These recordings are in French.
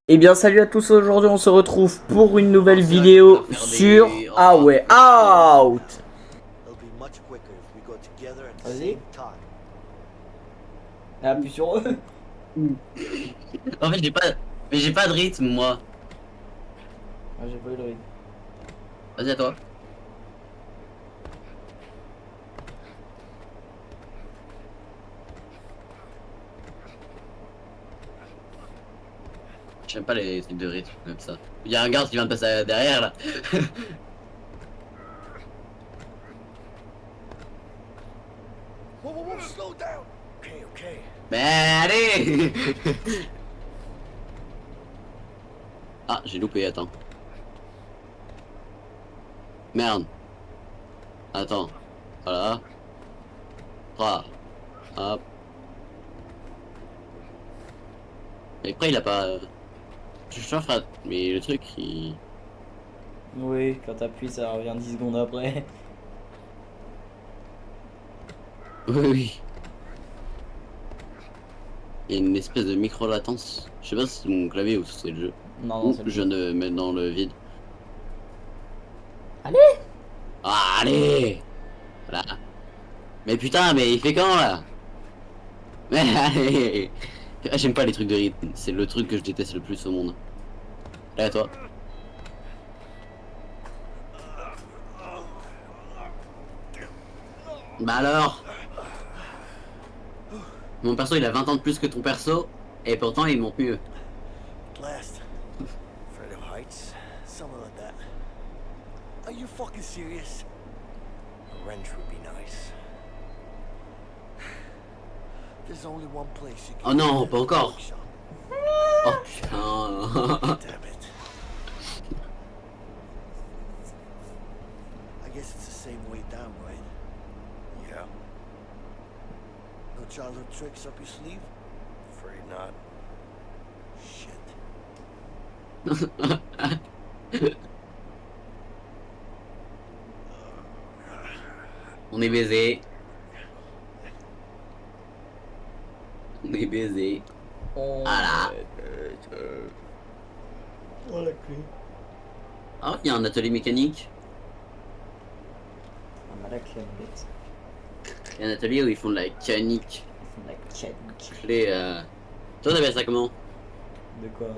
Eh bien salut à tous, aujourd'hui on se retrouve pour une nouvelle vidéo sur Ah ouais Out. Vas-y. Appuie sur eux. En fait, j'ai pas de rythme, moi. Ah, j'ai pas eu le rythme. Vas-y, à toi. J'aime pas les trucs de rythme comme ça. Il y a un garde qui vient de passer derrière, là. Whoa, slow down. Okay. Mais allez. Ah, j'ai loupé, attends. Merde. Attends. Voilà. 3. Hop. Et après, il a pas... Je suis mais le truc, il... Oui, quand t'appuies, ça revient 10 secondes après. Oui, oui. Il y a une espèce de micro-latence. Je sais pas si c'est mon clavier ou si c'est le jeu. Non, Ou c'est le je viens de mettre dans le vide. Allez. Ah, allez. Voilà. Mais putain, mais il fait quand là? Mais allez. Ah, j'aime pas les trucs de rythme. C'est le truc que je déteste le plus au monde. Allez, à toi. Bah alors? Mon perso il a 20 ans de plus que ton perso. Et pourtant il monte mieux. Last. Afraid of heights? Something like that. Are you fucking serious? A wrench would be nice. There's only one place you can Oh non, get pas a encore. workshop. Oh putain. Damn it. I guess it's the same way down, right? Yeah. No childhood tricks up your sleeve? Afraid not. Shit. On est baisé. On est baisé. Voilà. Oh la clé. Ah, il y a un atelier mécanique. Ah, bah la clé en bête. Il y a un atelier où ils font de la mécanique. Ils font de la mécanique. Clé, Toi t'appelles ça comment? De quoi?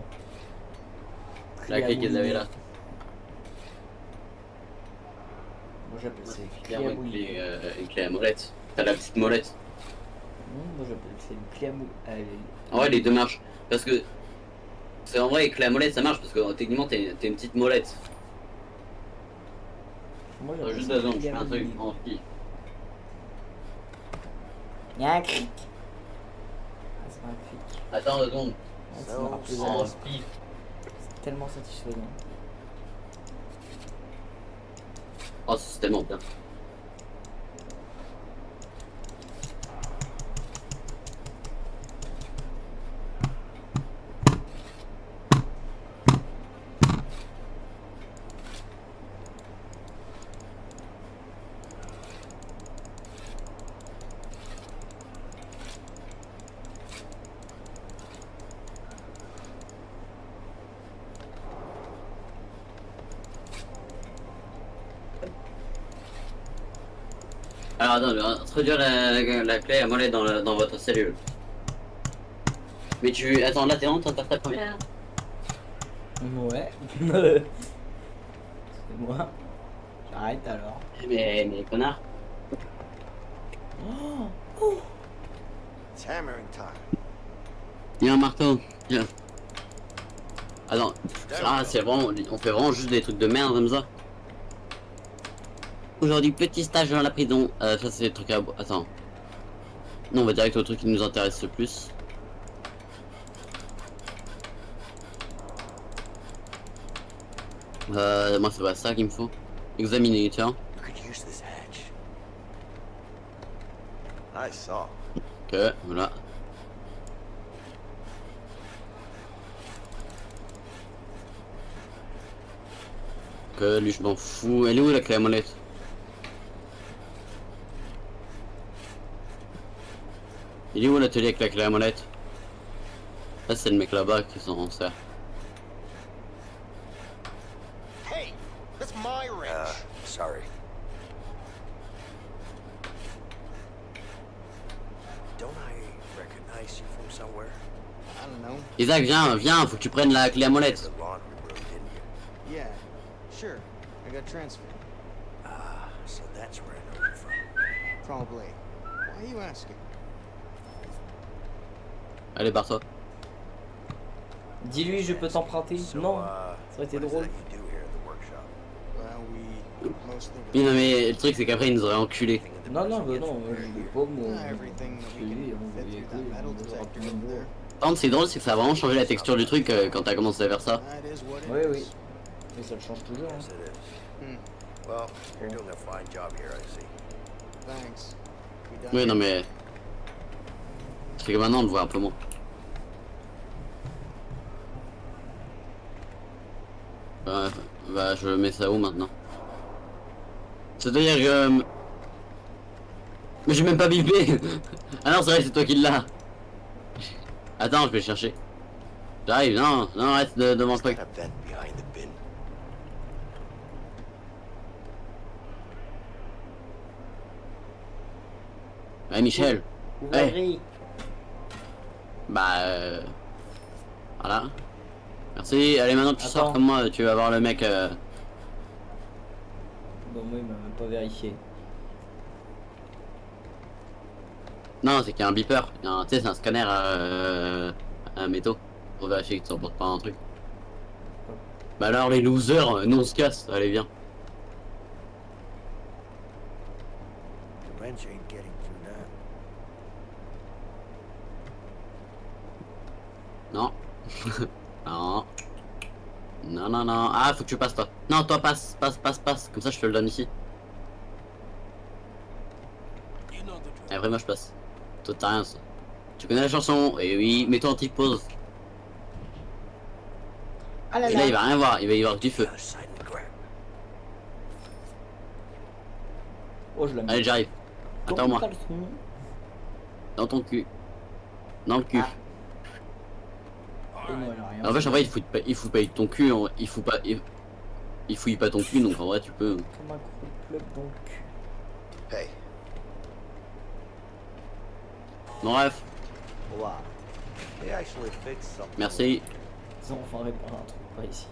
La clé qu'ils avaient là. Moi j'appelle ça une clé à Clairement mouiller. une clé à molette. T'as la petite molette. Moi j'appelle ça une clé à mouiller. En vrai les deux marchent. Parce que c'est en vrai clé à molette ça marche parce que techniquement t'es une petite molette. Moi j'appelle Juste ça besoin, une je clé fais à un truc mouiller. en ski. Y'a un cric. Ah, c'est pas un cric. Attends 2 secondes. Ah, ça me rappelle En ça. ski. C'est tellement satisfaisant. Oh c'est tellement bien. Alors attends, introduire la clé à molette dans votre cellule. Mais tu... Attends, là t'es en train de faire ta première. Ouais. C'est moi. J'arrête alors. Mais connard. It's hammering time. Il y a un marteau. Tiens. Attends. Ah c'est vraiment... On fait vraiment juste des trucs de merde comme ça. Aujourd'hui, petit stage dans la prison. Ça c'est des trucs à... Attends. Non, on va direct au truc qui nous intéresse le plus. Moi c'est pas ça qu'il me faut. Examiner, tiens. You could use this hatch. I saw. Ok, voilà. Que lui je m'en fous. Elle est où la clé à molette? Il est où l'atelier avec la clé à molette? Là c'est le mec là-bas qui s'en sert. nice? You from somewhere? I don't know. Isaac, viens, faut que tu prennes la clé à molette. The laundry room, didn't you? Yeah, sure. I got transferred. Ah, so that's where I know you from. Probably. Why are you asking? Allez, barre-toi. Dis-lui, je peux t'emprunter. Non, ça aurait été what is drôle. that you do here at the workshop? Well, we mostly... Oui, non, mais le truc, c'est qu'après, ils nous auraient enculés. Anything in the Non, non, person bah gets non, from je here? l'ai pas, moi. Everything that we Lui, can on fit voyait through that metal que detector rapidement. over there. Par contre, c'est drôle, c'est que ça a vraiment changé la texture du truc quand t'as commencé à faire ça. That is what it Oui, oui. is. Mais ça le change toujours. Hein. Yes, it is. Hmm, Well, you're doing a fine job here, I see. thanks. We done Oui, non, here? mais. C'est que maintenant, on le voit un peu moins. Bah, je mets ça où maintenant? C'est-à-dire que. Mais j'ai même pas bipé! Ah non, c'est vrai, c'est toi qui l'as! Attends, je vais le chercher. J'arrive, non, reste devant le There's truc. a vent behind the bin. Ouais, Michel. Ouvre la grille. Bah, voilà. Merci. Allez, maintenant tu Attends. sors comme moi, tu vas voir le mec. Bon, moi, il m'a même pas vérifié. Non, c'est qu'il y a un beeper. Tu sais, c'est un scanner à métaux. Pour vérifier que tu emportes pas un truc. Bah alors, les losers, nous on se casse. Allez, viens. The wrench ain't getting through that. Non. Non. Non. Ah, faut que tu passes, toi. Non, toi, passe. Comme ça, je te le donne ici. Et après, moi, je passe. Toi, t'as rien, ça. Tu connais la chanson? Et oui, mets-toi en petite pause. Ah là Et là, il là. va rien voir. Il va y avoir que du feu. Got a side in the grab. Oh, je la mets. Allez, j'arrive. Attends-moi. Ton caleçon. Dans ton cul. Dans le cul. Ah. Et non, elle a rien. En fait, en vrai, il fout pas ton cul. Il fouille pas ton cul, donc en vrai, tu peux. Comme un gros plug dans le cul. Hey, Bon, bref. Waouh. they actually fixed something. Merci. Ils ont enfin réparé un truc pas ici.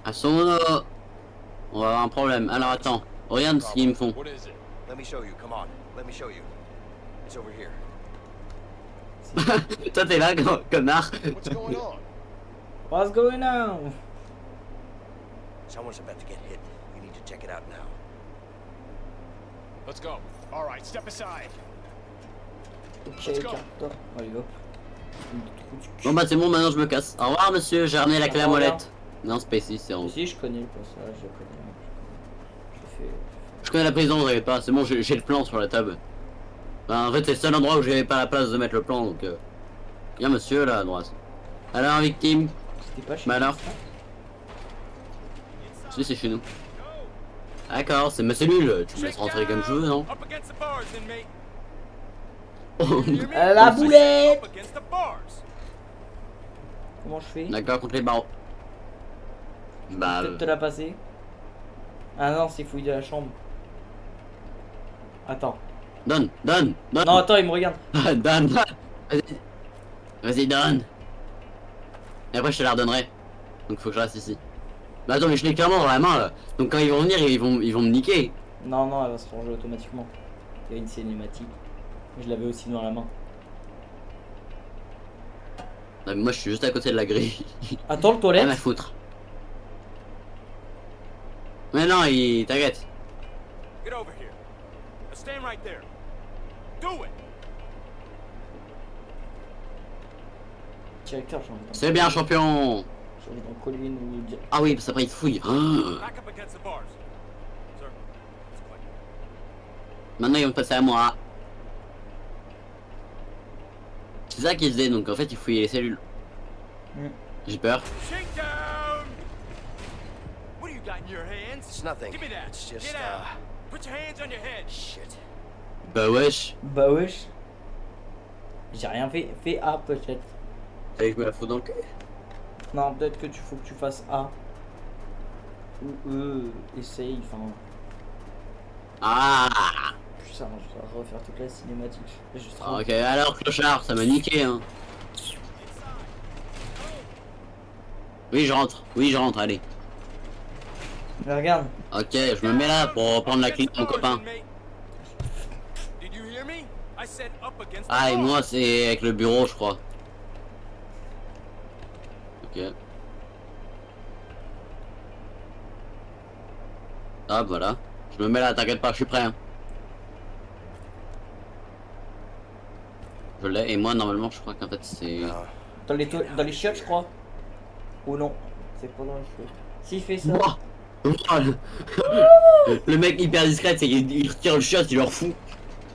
À son mono. On va avoir un problème. Alors, attends. Regarde ce qu'ils me font. What is it? Let me show you. Come on. Let me show you. It's over here. Toi, t'es là, connard. What's going on? What's going on? Someone's about to get hit. You need to check it out now. Let's go. All right, step aside. Ok, Let's go. carton. Allez hop. Une trou du cul. Bon, bah, c'est bon, maintenant je me casse. Au revoir, monsieur. J'ai ramené la clé à Au revoir. molette. Non, c'est pas ici, c'est en haut. Si, je connais le passage, je connais. Je fais. Je connais la prison, vous savez pas. C'est bon, j'ai le plan sur la table. Bah, en fait, c'est le seul endroit où j'avais pas la place de mettre le plan, donc. Bien, monsieur, là, à droite. Alors, victime. C'était pas chez Bah nous, alors. ça Si, c'est chez nous. D'accord, c'est ma cellule. Tu me laisses rentrer comme je veux, non? Up against the bars, inmate. La boulette. Up against the bars. Comment je fais? D'accord, contre les barreaux. Bah. Peut-être te la passer. Ah non, c'est fouille de la chambre. Attends. Donne. Non, attends, il me regarde. Donne. Vas-y, donne. Et après, je te la redonnerai. Donc, faut que je reste ici. Bah, attends, mais je l'ai clairement dans la main, là. Donc, quand ils vont venir, ils vont me niquer. Non, non, elle va se ranger automatiquement. Il y a une cinématique. Je l'avais aussi dans la main. Non, mais moi, je suis juste à côté de la grille. Attends, le Rien toilette. à foutre. Mais non, t'inquiète. Get over here. Now stand right there. Do it. Directeur, j'ai envie d'en- C'est bien, champion. j'ai envie d'en coller une ou dire. Ah oui, parce qu'après, il fouille. Ah. Back up against the bars. Sir, it's clear. Maintenant, ils vont passer à moi. C'est ça qu'ils faisaient, donc en fait, ils fouillaient les cellules. Mm. J'ai peur. Shakedown. What do you got in your hands? It's nothing. Give me that. It's just, Get out. Put your hands on your head. shit. Bah, wesh. Bah wesh. J'ai rien fait. Fais A peut-être. Fallait que je me la fous dans le cul. Non, peut-être que tu faut que tu fasses A. Ou E. Essaye, enfin. Ah. putain, je dois refaire toute la cinématique. Je suis trop... Ah, ok, alors clochard, ça m'a niqué hein. Oui je rentre, allez. Mais regarde, Ok, je me mets là pour prendre la clé de mon copain. Did you hear me? I said up against the Ah et wall. moi c'est avec le bureau je crois. Ok. Ah voilà. Je me mets là, t'inquiète pas, je suis prêt hein. Je l'ai et moi normalement je crois qu'en fait c'est... dans les chiottes, je crois. Ou non, c'est pas dans les chiottes. S'il fait ça... Ouah. Ouah, le mec hyper discret, c'est qu'il retire le shot, il leur fout.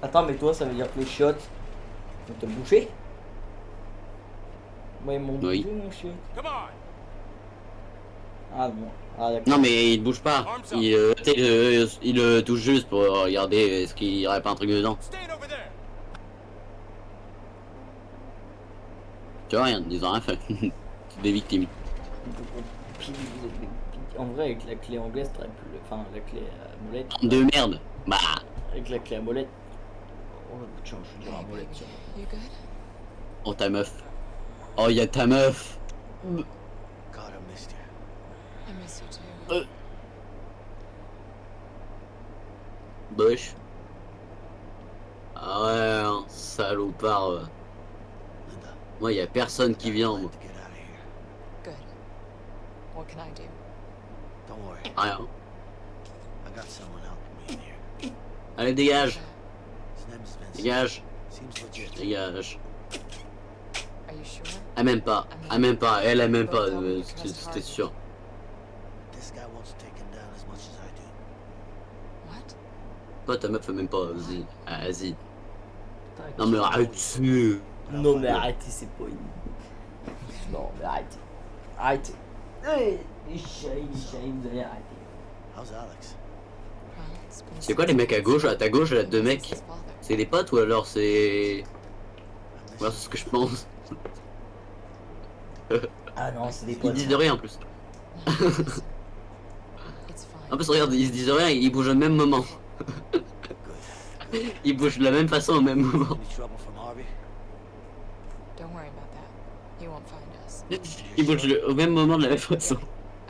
Attends, mais toi, ça veut dire que les chiottes vont te bouffer? Moi, ils m'ont Oui. bouffé, mon chiotte. Come on. Ah bon, ah d'accord. Non mais il bouge pas, il le touche juste pour regarder est-ce qu'il y aurait pas un truc dedans. Stand over there. Tu vois rien, ils ont rien fait. C'est des victimes. En vrai, avec la clé anglaise, t'aurais pu le... Enfin, la clé molette. De merde. Bah. Avec la clé à molette. Oh, tiens, je vais dire à molette, tiens. You good? Oh ta meuf. Oh y'a ta meuf. God, I missed you. I miss you too. Bosch. Ah ouais, hein, salopard. Linda, Moi y'a personne qui vient I moi. have to get out of here. Good. What can I do? Don't worry, Rien. I got someone helping me in here. Allez dégage. His name is Vincent. Dégage. Seems legit. Dégage. Are you sure? Ah même pas. Ah même pas. Elle aime même pas. C'était sûr. This guy wants taken down as much as I do. What? Toi ta meuf fait même pas. Vas-y. Ah, vas-y. Putain, Non mais arrête. Non, mais arrêtez, c'est pas une... Non, mais arrêtez. Arrêtez. Hey, les chéris, vous allez arrêter. How's Alex? Well, it's been C'est quoi les mecs à gauche? À ta gauche, là, deux mecs. his father. C'est des potes ou alors c'est... I miss Voilà, c'est ce que je pense. Ah non, c'est des Ils potes. disent de rien en plus. No, listen. It's En fine. plus regarde, ils se disent rien, ils bougent au même moment. Good. Ils bougent de la même façon au même moment. Any trouble from Harvey? Don't worry about that. He won't find us. Ils bougent au même moment de la même façon. I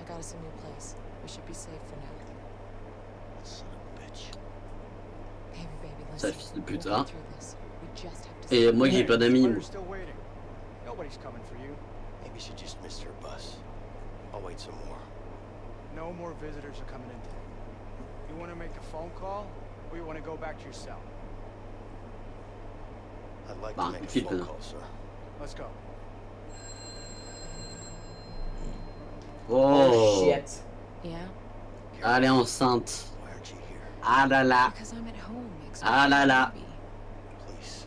got us a new place. We should be safe for now. Son of a bitch. Baby, baby, Sale listen. fils de We'll pute, get hein. through this. We just have to Et stay moi j'ai pas d'amis. We're still waiting. Nobody's coming for you. Maybe she just missed her bus. I'll wait some more. No more visitors are coming in today. You want to make a phone call, or you want to go back to your cell? I'd like Bah, to make a file, phone là. call, sir. Let's go. Oh, Shit. Yeah? elle est enceinte. Why aren't you here? Ah là là. Because I'm at home. Ah là là. expecting a baby. Please.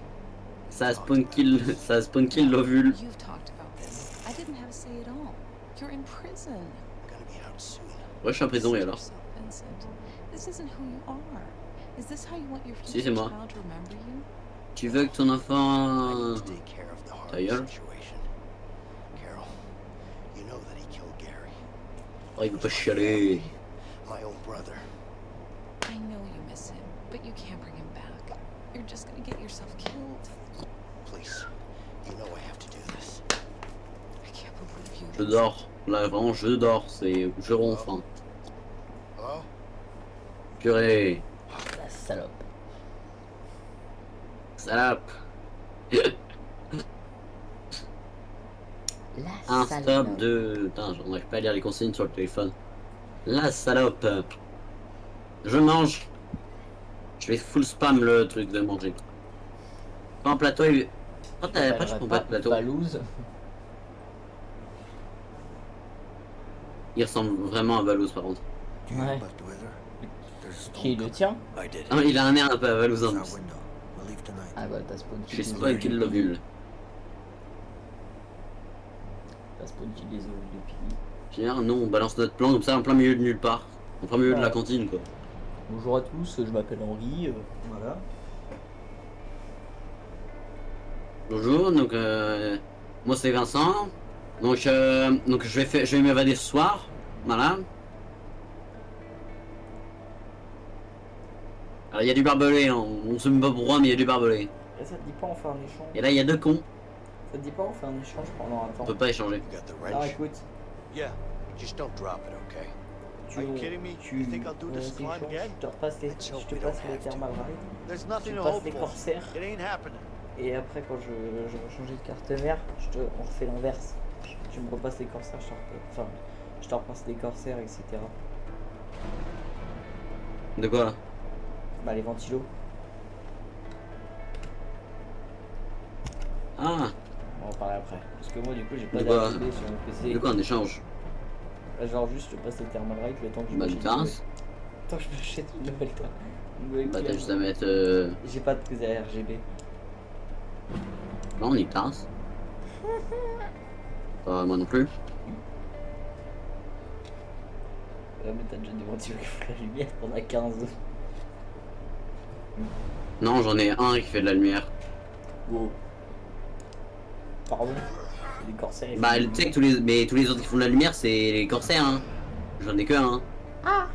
Ça spawn kill l'ovule. You've talked about this. I didn't have a say at all. You're in prison. I'm gonna be out soon. Ouais, je suis en prison et Save alors? yourself, Vincent. This isn't who you are. Is this how you want your Si, future c'est moi. child to remember you? Tu veux que ton I enfant... need to take care of the Harvey gueule. situation. Carol, you know that he killed Gary. Oh, il veut pas chialer. My own brother. I know you miss him, but you can't bring him back. You're just gonna get yourself killed. Please. You know I have to do this. I can't believe you. Je dors. Là, vraiment, je dors. C'est... Je ronfle. Hello? Purée. La salope. Salope. La Un salope. stop de... Putain, j'en arrive pas à lire les consignes sur le téléphone. La salope. Je mange. Je vais full spam le truc de manger. Pas un plateau et... Oh, t'avais pas, je prends pas de plateau. Balouse. Il ressemble vraiment à Valouz par contre. Do you Ouais. have left with her? There's a storm Qui le coming. tient? I did. Ah, il a un air un peu à Valouz en It's our plus. window. We'll leave tonight. Ah bah t'as spawn Je kill. suis spawn kill l'ovule. T'as spawn kill les ovules depuis. Tiens, non, on balance notre plan comme ça en plein milieu de nulle part. En plein milieu de la Ouais. cantine quoi. Bonjour à tous, je m'appelle Henri. Voilà. Bonjour, donc moi c'est Vincent. Donc je vais m'évader ce soir. Voilà. Il y a du barbelé, hein. On sait même pas pourquoi, mais il y a du barbelé. Et ça te dit pas on fait un échange? Et là, il y a 2 cons. Ça te dit pas on fait un échange pendant un On temps? peut pas échanger. You got the Alors wrench? écoute, Yeah. Just don't drop it, okay? tu, Are you kidding me? tu You think I'll do on this climb s'échange, again? je te repasse les, Let's hope je te we passe don't les have to. thermal ride, There's tu nothing to passes hope les for. corsaires, It ain't happening. et après quand je vais changer de carte mère, on refait l'inverse. Tu me repasses les corsaires, je te repasse les corsaires, etc. De quoi là? Bah les ventilos. Ah, On va en parler après. Parce que moi du coup j'ai pas De quoi d'RGB sur mon PC. de quoi on échange? Là, genre juste je passe les thermal ride le temps que je Bah, m'achète une tasse. Attends, je m'achète une nouvelle Bah, t'as juste à mettre. J'ai pas de prise à RGB. Non, une tasse. Moi non plus. Ouais, mais t'as déjà des ventilos qui font la lumière, t'en as 15. Non, j'en ai un qui fait de la lumière. Wow. Pardon. Les corsaires. ils Bah, font tu sais que tous les autres qui font de la lumière, c'est les corsaires, hein. J'en ai que un. Hein.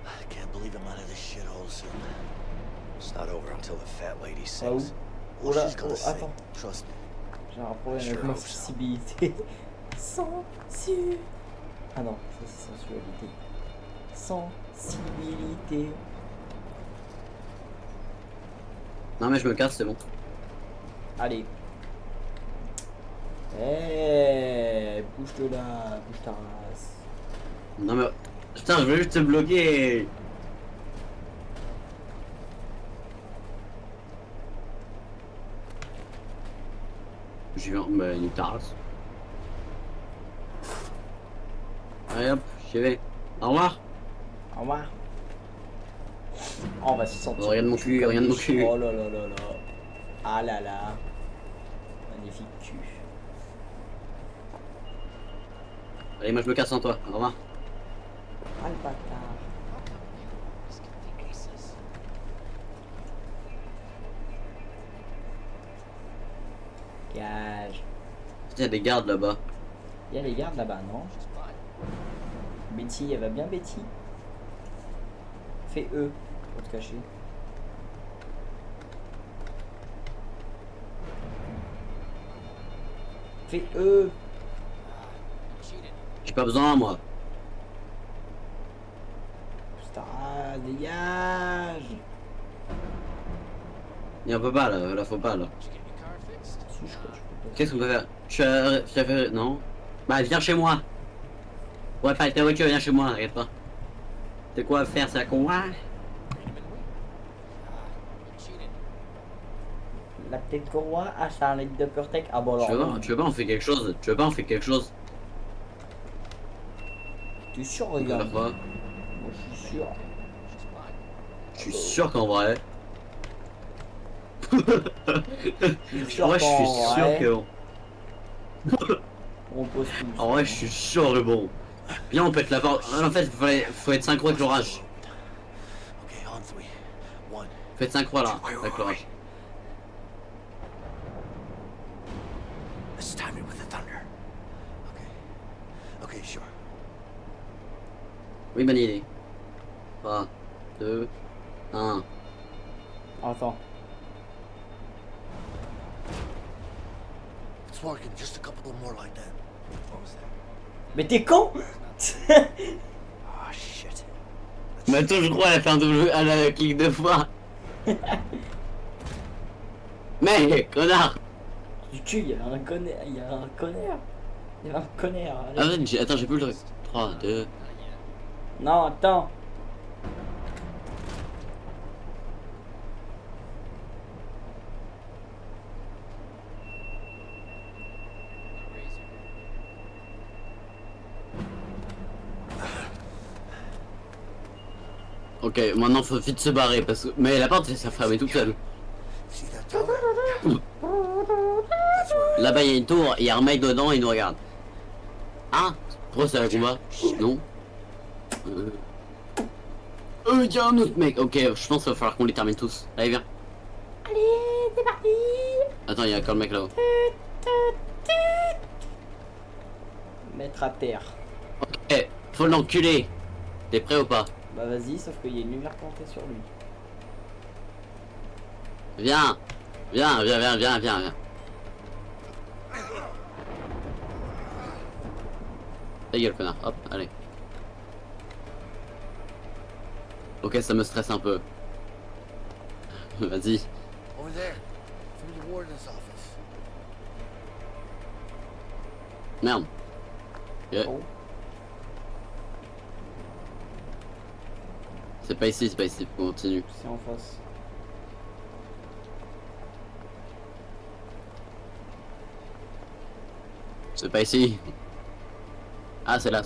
I can't believe I'm out of this shithole soon. It's not over until the fat lady Ah où? sings. Oh Well, là, she's gonna oh, sing. attends. Trust me. J'ai un problème Sure avec ma hope so. sensibilité. Sensu. Ah non, ça c'est sensualité. Sensibilité. Non, mais je me casse, c'est bon. Allez. Eh, bouge de là, bouge ta race. Non, mais. Putain, je veux juste te bloquer. J'y vais, bah, une tasse. Allez hop, j'y vais. Au revoir. Au revoir. Oh, on va se sentir. Oh, regarde mon cul, comme regarde des mon cul. Oh là là là là. Ah là là. Magnifique cul. Allez, moi je me casse sans toi. Au revoir. Ah le bâtard. This could be aces. Gage. Il y a des gardes là-bas. Il y a les gardes là-bas, non? Betty, elle va bien, Betty? Fais E pour te cacher. Fais E. J'ai pas besoin, moi. Putain, dégage. Il on peut pas là, là faut pas là. Si, je crois que je peux pas. Qu'est-ce qu'on peut faire? Je t'ai fait. Non. Bah, viens chez moi. Ouais, pas ta voiture, viens chez moi, arrête pas. T'as quoi à faire, c'est à con? Ah. La petite courroie à Charlotte de Purtec. Ah bon alors. Tu veux pas, on fait quelque chose? Tu veux pas, on fait quelque chose? Tu es sûr, On peut faire regarde. quoi? Moi je suis sûr. Je suis sûr qu'en vrai. Je suis sûr Ouais, je suis qu'en sûr vrai, que. on pose tout. En vrai, je suis sûr que bon. Viens, on pète la porte. Ah, en fait, faut être synchro avec l'orage. Okay, on three. One. Faites synchro là, avec l'orage. Let's time it with the thunder. Okay. Okay, sure. Oui, bonne idée. 3, 2, 1. Attends. It's working. Just a couple more like that. What was that? Mais t'es con. Oh shit. Mais attends, je crois, elle a fait un double. Elle a clic 2 fois. Mais, connard! Du cul, il y avait un connard. Il y a un connard. Il y avait un connard. Allez. Ah, ouais, attends, j'ai plus le truc. 3, 2. Non, attends. Ok, maintenant faut vite se barrer parce que. Mais la porte, ça fermée toute seule. See that tower? That's where. Là-bas, il y a une tour, il y a un mec dedans, il nous regarde. Ah? Pourquoi c'est un combat? Non? Il y a un autre mec. Ok, je pense qu'il va falloir qu'on les termine tous. Allez, viens. Allez, c'est parti. Attends, il y a encore le mec là-haut. Mettre à terre. Ok, faut l'enculer. T'es prêt ou pas? Bah vas-y, sauf qu'il y a une lumière plantée sur lui. Viens. Viens. Ta gueule, connard. Hop, allez. Ok, ça me stresse un peu. Vas-y. Over there, through the warden's office. Merde. Ok. Oh. C'est pas ici, continue. C'est en face. C'est pas ici. Ah, c'est là.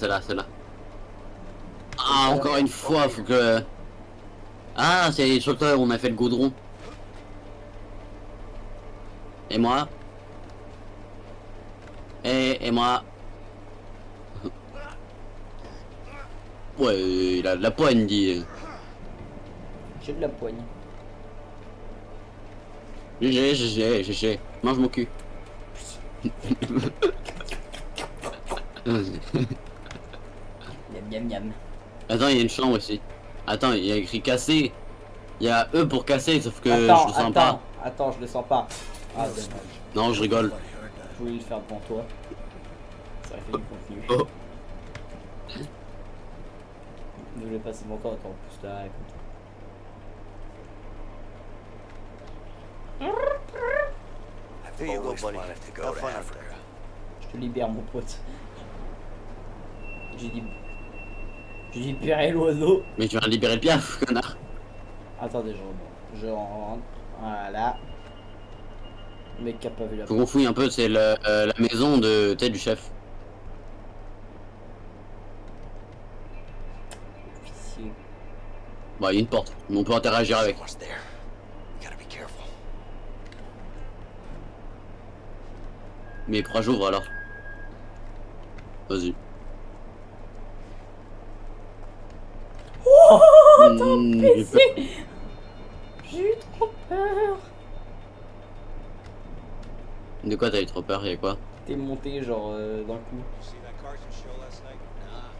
Ah, encore une fois, faut que... Ah, c'est sur toi, on a fait le goudron. Et moi? Et moi? Ouais, il a de la poigne, dit. J'ai de la poigne. GG. Mange mon cul. Miam. Attends, il y a une chambre ici. Attends, il y a écrit casser. Il y a E pour casser, sauf que Attends, je le sens pas. Attends, je le sens pas. Ah dommage. Non, je rigole. Somebody heard that. Je voulais le faire devant toi. Ça aurait fait du contenu. Oh. Je voulais passer devant toi, attends, plus là, comme ça. Here you go, buddy. wanted to go Have to fun Africa. Africa. Je te libère, mon pote. J'ai dit libérer l'oiseau. Mais tu vas libérer le piaf, connard. Attendez, je rentre. Voilà. Le mec qui a pas vu la Faut qu'on fouille un peu, c'est la maison de tête du chef. officier. Bah, il y a une porte, on peut interagir avec. Someone's there. You gotta be careful. Mais pourquoi j'ouvre alors? Vas-y. Oh, attends, j'ai peur. PC. J'ai eu trop peur. De quoi t'as eu trop peur? Y'a quoi? T'es monté genre d'un coup. You see that Carson show last night? Nah.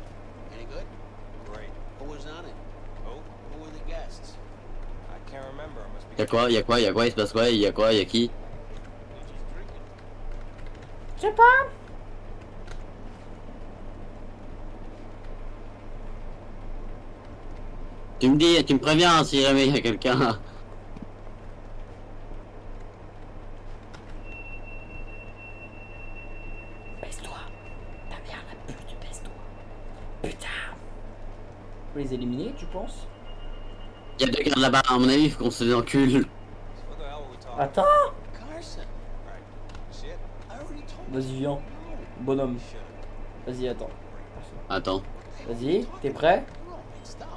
Any good? Great. Who was on it? Who were the guests? I can't remember. I must be. Y'a quoi? Il se passe quoi? Y'a quoi? Y'a qui? They're just drinking. Je sais pas. Tu me dis, tu me préviens si jamais il y a quelqu'un. Baisse-toi. Ta mère la pute, baisse-toi. Putain. Faut les éliminer, tu penses? Il y a deux gardes là-bas, à mon avis, il faut qu'on se désencule. So what the hell were we talking Attends. Carson. Right. You see it? I already told you. Vas-y, viens. Bonhomme. You should've. Vas-y, attends. Attends. Vas-y, t'es prêt? Come on, man, stop.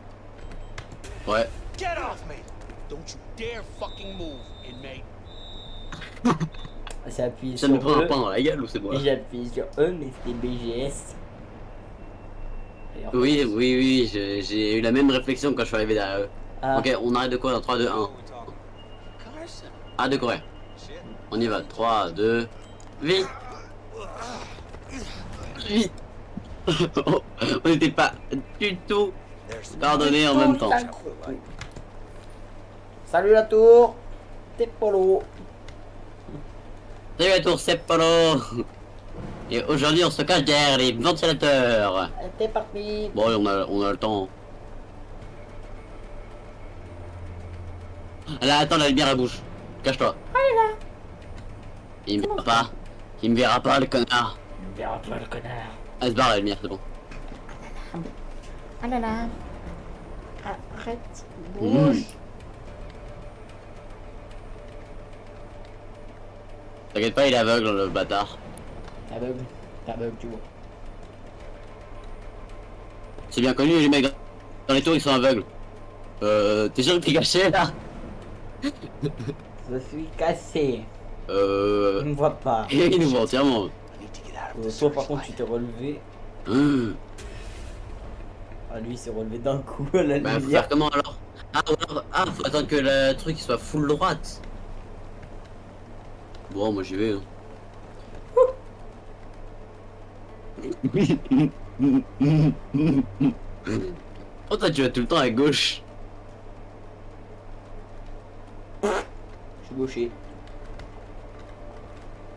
Ouais. Get off me! Don't you dare fucking move, inmate. J'ai appuyé Ça sur me prend un E. pain dans la gueule ou c'est moi? Et j'ai appuyé sur E, mais c'était BGS. Et en fait- Oui, j'ai eu la même réflexion quand je suis arrivé derrière eux. Ah, Ok, on arrête de quoi dans 3, 2, 1. What were we talking? Carson. Arrête de courir. Shit. On y va. 3, 2, vite. Vite. On n'était pas du tout There's pardonnés en même temps. Salut la tour. T'es polo. Salut à tour, c'est Polo. Et aujourd'hui, on se cache derrière les ventilateurs. T'es parti. Bon, on a le temps. Là, attends, la lumière à bouche. Cache-toi. Il me verra pas. Il me verra pas, le connard. Libère-toi le connard. Elle se barre la lumière, c'est bon. Ah là là. Arrête. Bouge. T'inquiète pas, il est aveugle, le bâtard. T'es aveugle, tu vois. C'est bien connu, les mecs dans les tours, ils sont aveugles. T'es sûr que t'es caché, là? Je suis cassé. Il me voit pas. Il nous voit entièrement. I need to get out of this. Toi par contre tu t'es relevé. Ah lui il s'est relevé d'un coup à la Bah, faut lumière. faire comment alors? Faut attendre que le truc il soit full droite. Bon, moi j'y vais. Hein. Oh toi tu vas tout le temps à gauche. Je suis gaucher.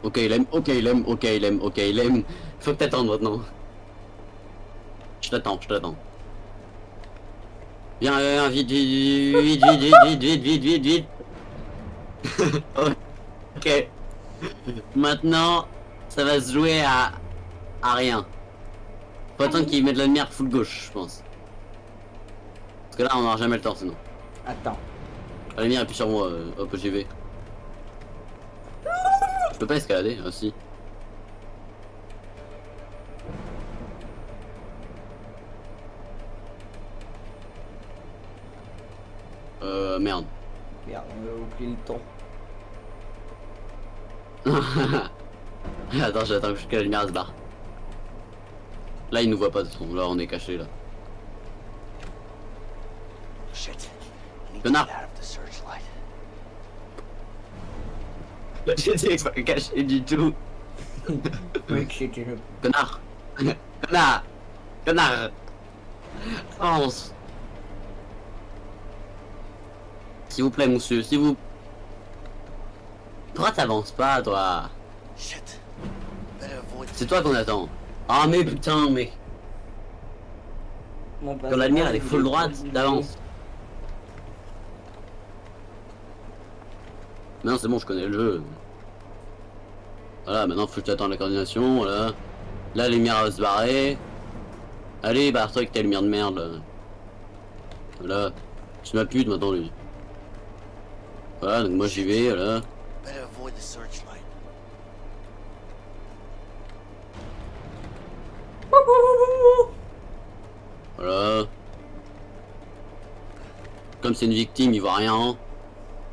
Ok il aime, ok il aime, ok il aime, ok il aime. Faut que t'attendes maintenant. Je t'attends, je t'attends. Viens, viens, vite, vite, vite, vite, vite, vite, vite, vite, vite, vite. Ok. Maintenant, ça va se jouer à rien. Faut attendre qu'il mette la lumière full gauche, je pense. Parce que là, on n'aura jamais le temps sinon. Attends. La lumière appuie sur moi, hop, j'y vais. Je peux pas escalader, aussi. Merde. Merde, on a oublié le temps. Attends, j'attends que la lumière se barre. Là, il nous voit pas de toute façon. Là, on est caché là. Shit. I need to Connard. get out of the searchlight. J'ai dit que c'est pas caché du tout. Mec, c'était le... Connard. Connard. Connard. Avance. S'il vous plaît, monsieur, s'il vous... Pourquoi t'avances pas, toi? Shit. Better avoid C'est toi qu'on attend. Ah mais putain, mais... Mon Quand la lumière elle est full droite, t'avances. Non, c'est bon, je connais le jeu. Voilà, maintenant faut que je t'attende la coordination, voilà. Là, la lumière va se barrer. Allez, barre-toi avec ta lumière de merde, là. Voilà. Tu m'as pute maintenant, lui. Voilà, donc moi j'y vais, voilà. better avoid the searchlight. Voilà. Comme c'est une victime, il voit rien.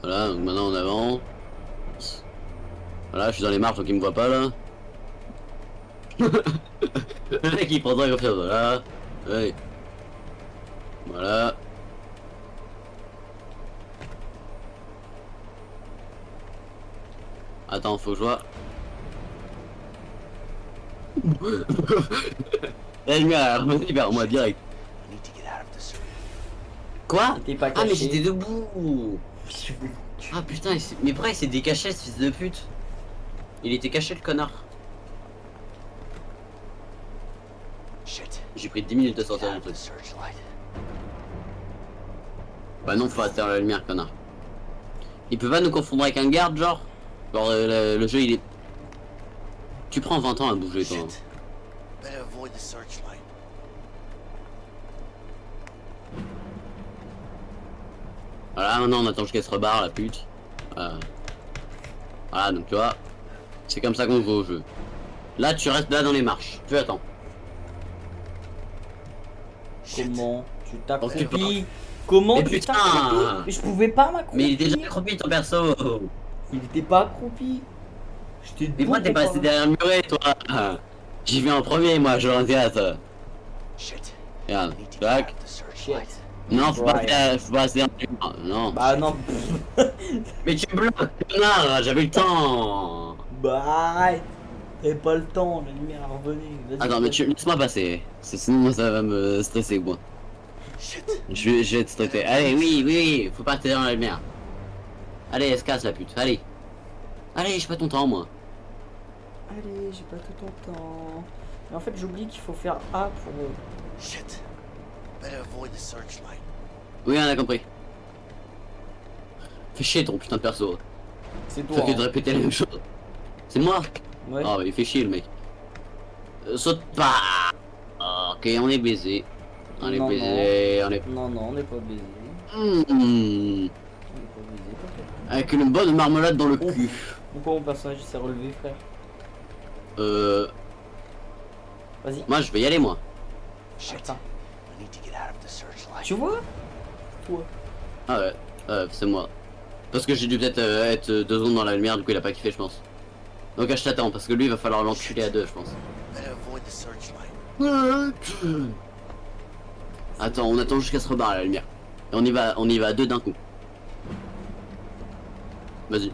Voilà, donc maintenant on avance. Voilà, je suis dans les marches donc il me voit pas là. Le mec il prend très confiance, voilà. Ouais. Voilà. Attends, faut que je vois. La lumière elle revenait vers moi direct. I need to get out of the searchlight. Quoi? T'es pas Ah caché. mais j'étais debout. Ah putain, mais pourquoi il s'est décaché ce fils de pute? Il était caché le connard. Shit. J'ai pris 10 minutes à Get sortir out du of truc. the searchlight. Bah non, faut rester dans la lumière, connard. Il peut pas nous confondre avec un garde, genre? Genre le jeu il est... Tu prends 20 ans à bouger toi. Shit. Better avoid the searchlight. Voilà, maintenant on attend jusqu'elle se rebarre la pute. Voilà, donc tu vois, c'est comme ça qu'on joue au jeu. Là tu restes là dans les marches, tu attends. Comment tu Oh, t'accroupis? Comment Mais tu putain! t'accroupis? Mais je pouvais pas m'accroupir. Mais il est déjà accroupi ton perso. Il était pas accroupi. J'étais Mais pourquoi t'es passé derrière le muret toi? J'y vais en premier moi, je vais en théâtre. Shit. Regarde, I need to get tac. out of the searchlight. Non, faut pas Brian. faire, faut pas rester derrière le mur. Non. Bah non. Mais tu bloques, connard, j'avais le temps. Bah arrête. T'avais pas le temps, la lumière revenait. Vas-y, Attends, mais tu laisse-moi passer. Sinon ça va me stresser moi. Shit. Je vais te stopper. Allez, oui, oui, faut pas rester dans la lumière. Allez, elle se casse la pute, allez. Allez, j'ai pas ton temps moi. Allez, j'ai pas tout ton temps. Mais en fait, j'oublie qu'il faut faire A pour... Shit. Better avoid the searchlight. Oui, on a compris. Fais chier ton putain de perso. C'est toi. Faut que de hein. répéter la même chose. C'est moi. Ouais. Oh, il fait chier le mec. Saute pas. Ok, on est baisé. On est Non, baisé, on est... Non, non, on n'est pas baisé. Hmm. On n'est pas baisé, t'inquiète. Avec une bonne marmelade dans le Ouf. cul. Pourquoi mon personnage s'est relevé, frère? Vas-y. Moi je vais y aller moi. Shit. Attends. I need to get out of the searchlight. Tu vois? Toi. Ah ouais, c'est moi. Parce que j'ai dû peut-être être 2 secondes dans la lumière, du coup il a pas kiffé je pense. Donc je t'attends, parce que lui il va falloir l'enculer à 2 je pense. Better avoid the searchlight. Attends, on attend jusqu'à se rebarrer la lumière. Et on y va à 2 d'un coup. Vas-y.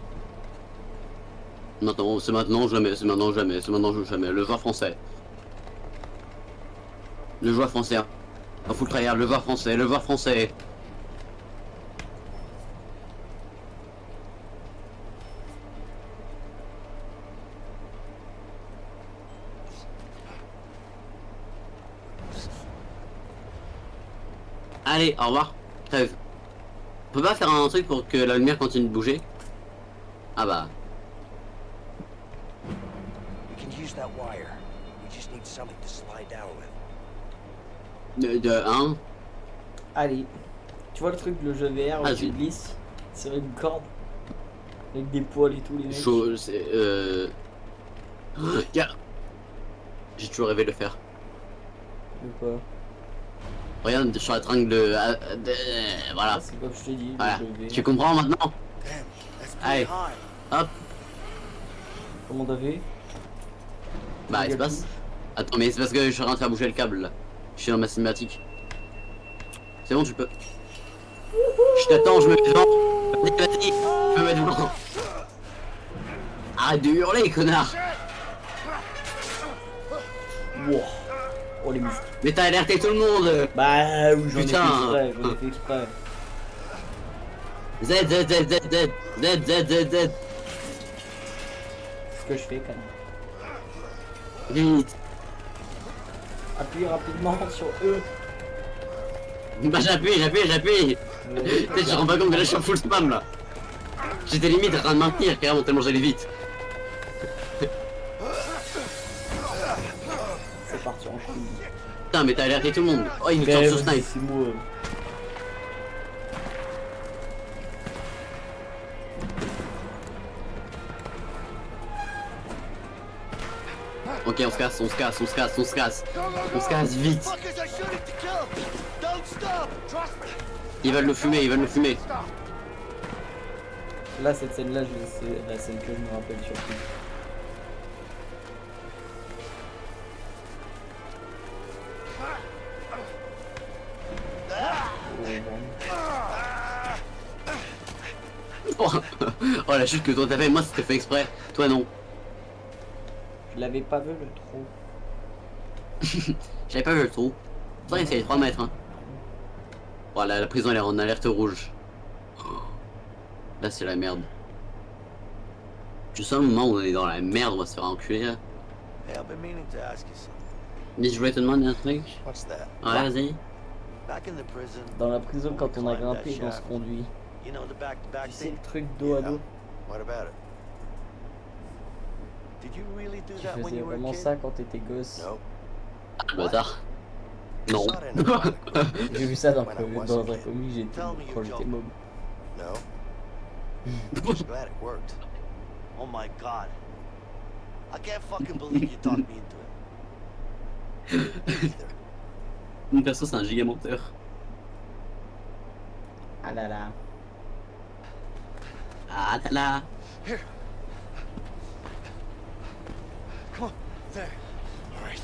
Maintenant, c'est maintenant, jamais, c'est maintenant, jamais, c'est maintenant, jamais. Le joueur français. Le joueur français. En full tryhard, le voir français, le voir français. Allez, au revoir. Trêve. On peut pas faire un truc pour que la lumière continue de bouger? Ah bah. We can use that wire. We just need something to slide down with. De 1. Allez. Tu vois le truc, le jeu VR où Ah, tu j'ai- glisses sur une corde avec des poils et tout, les mecs. Chaud, c'est Tiens. J'ai toujours rêvé de le faire. Ou quoi? Regarde sur la tringle de. Voilà. Ah, c'est comme je te dis, Voilà. le jeu VR. Tu comprends maintenant? Damn, that's pretty Allez. high. Hop. Comment t'as fait? Bah, il se passe. Attends, mais c'est parce que je suis rentré à bouger le câble là. Je suis dans ma cinématique. C'est bon, tu peux. Je t'attends, je me mets devant. Vas-y, je me mets devant. Arrête de hurler, connard. Wow. Oh les muscles. Mais t'as alerté tout le monde. Bah oui, j'en ai fait Putain. exprès, j'en ai fait exprès. Z, Z, Z, Z, Z, Z, Z, Z, Z. Ce que je fais quand même. Vite. Appuie rapidement sur E. Bah j'appuie. Peut-être que je rends pas compte que là je suis en full spam là. J'étais limite en train de maintenir carrément tellement j'allais vite. C'est parti en couille. Putain mais t'as alerté tout le monde. Oh il nous tente Ben, sur snipe. c'est moi. Ok on se casse, on se casse, on se casse, on se casse. On se casse vite. Fuckers are shooting to kill. Don't stop. Trust me. Ils veulent nous fumer, ils veulent nous fumer. Là, cette scène-là, c'est la scène que je me rappelle surtout. Oh, oh la chute que toi t'as fait, moi c'était fait exprès. Toi non. Je l'avais pas vu le trou. J'avais pas vu le trou. Pourtant il fait 3 mètres hein. Voilà, la prison elle est en alerte rouge. Là c'est la merde. Tu sens le moment où on est dans la merde, on va se faire enculer là. Hey, I've been meaning to ask you something. Dis je voulais te demander un truc. What's that? Ouais vas-y. Back in the prison. Dans la prison, when quand we on a climbed that grimpé dans ce shaft, conduit. You know the back-to-back Tu sais thing? le truc dos à Yeah. dos? What about it? Did you really do Tu that when faisais you were a vraiment kid? ça quand t'étais gosse? No. Bâtard. Non. Saw it in a comic book. J'ai vu ça dans, When I was dans a un kid. comic Tell me quand you j'étais don't. môme. No. I'm glad it worked. Oh my god. I can't fucking believe you talked me into it. Either. Mon perso c'est un giga menteur. Ah là là. Ah là là. Here. Come on. There. All right.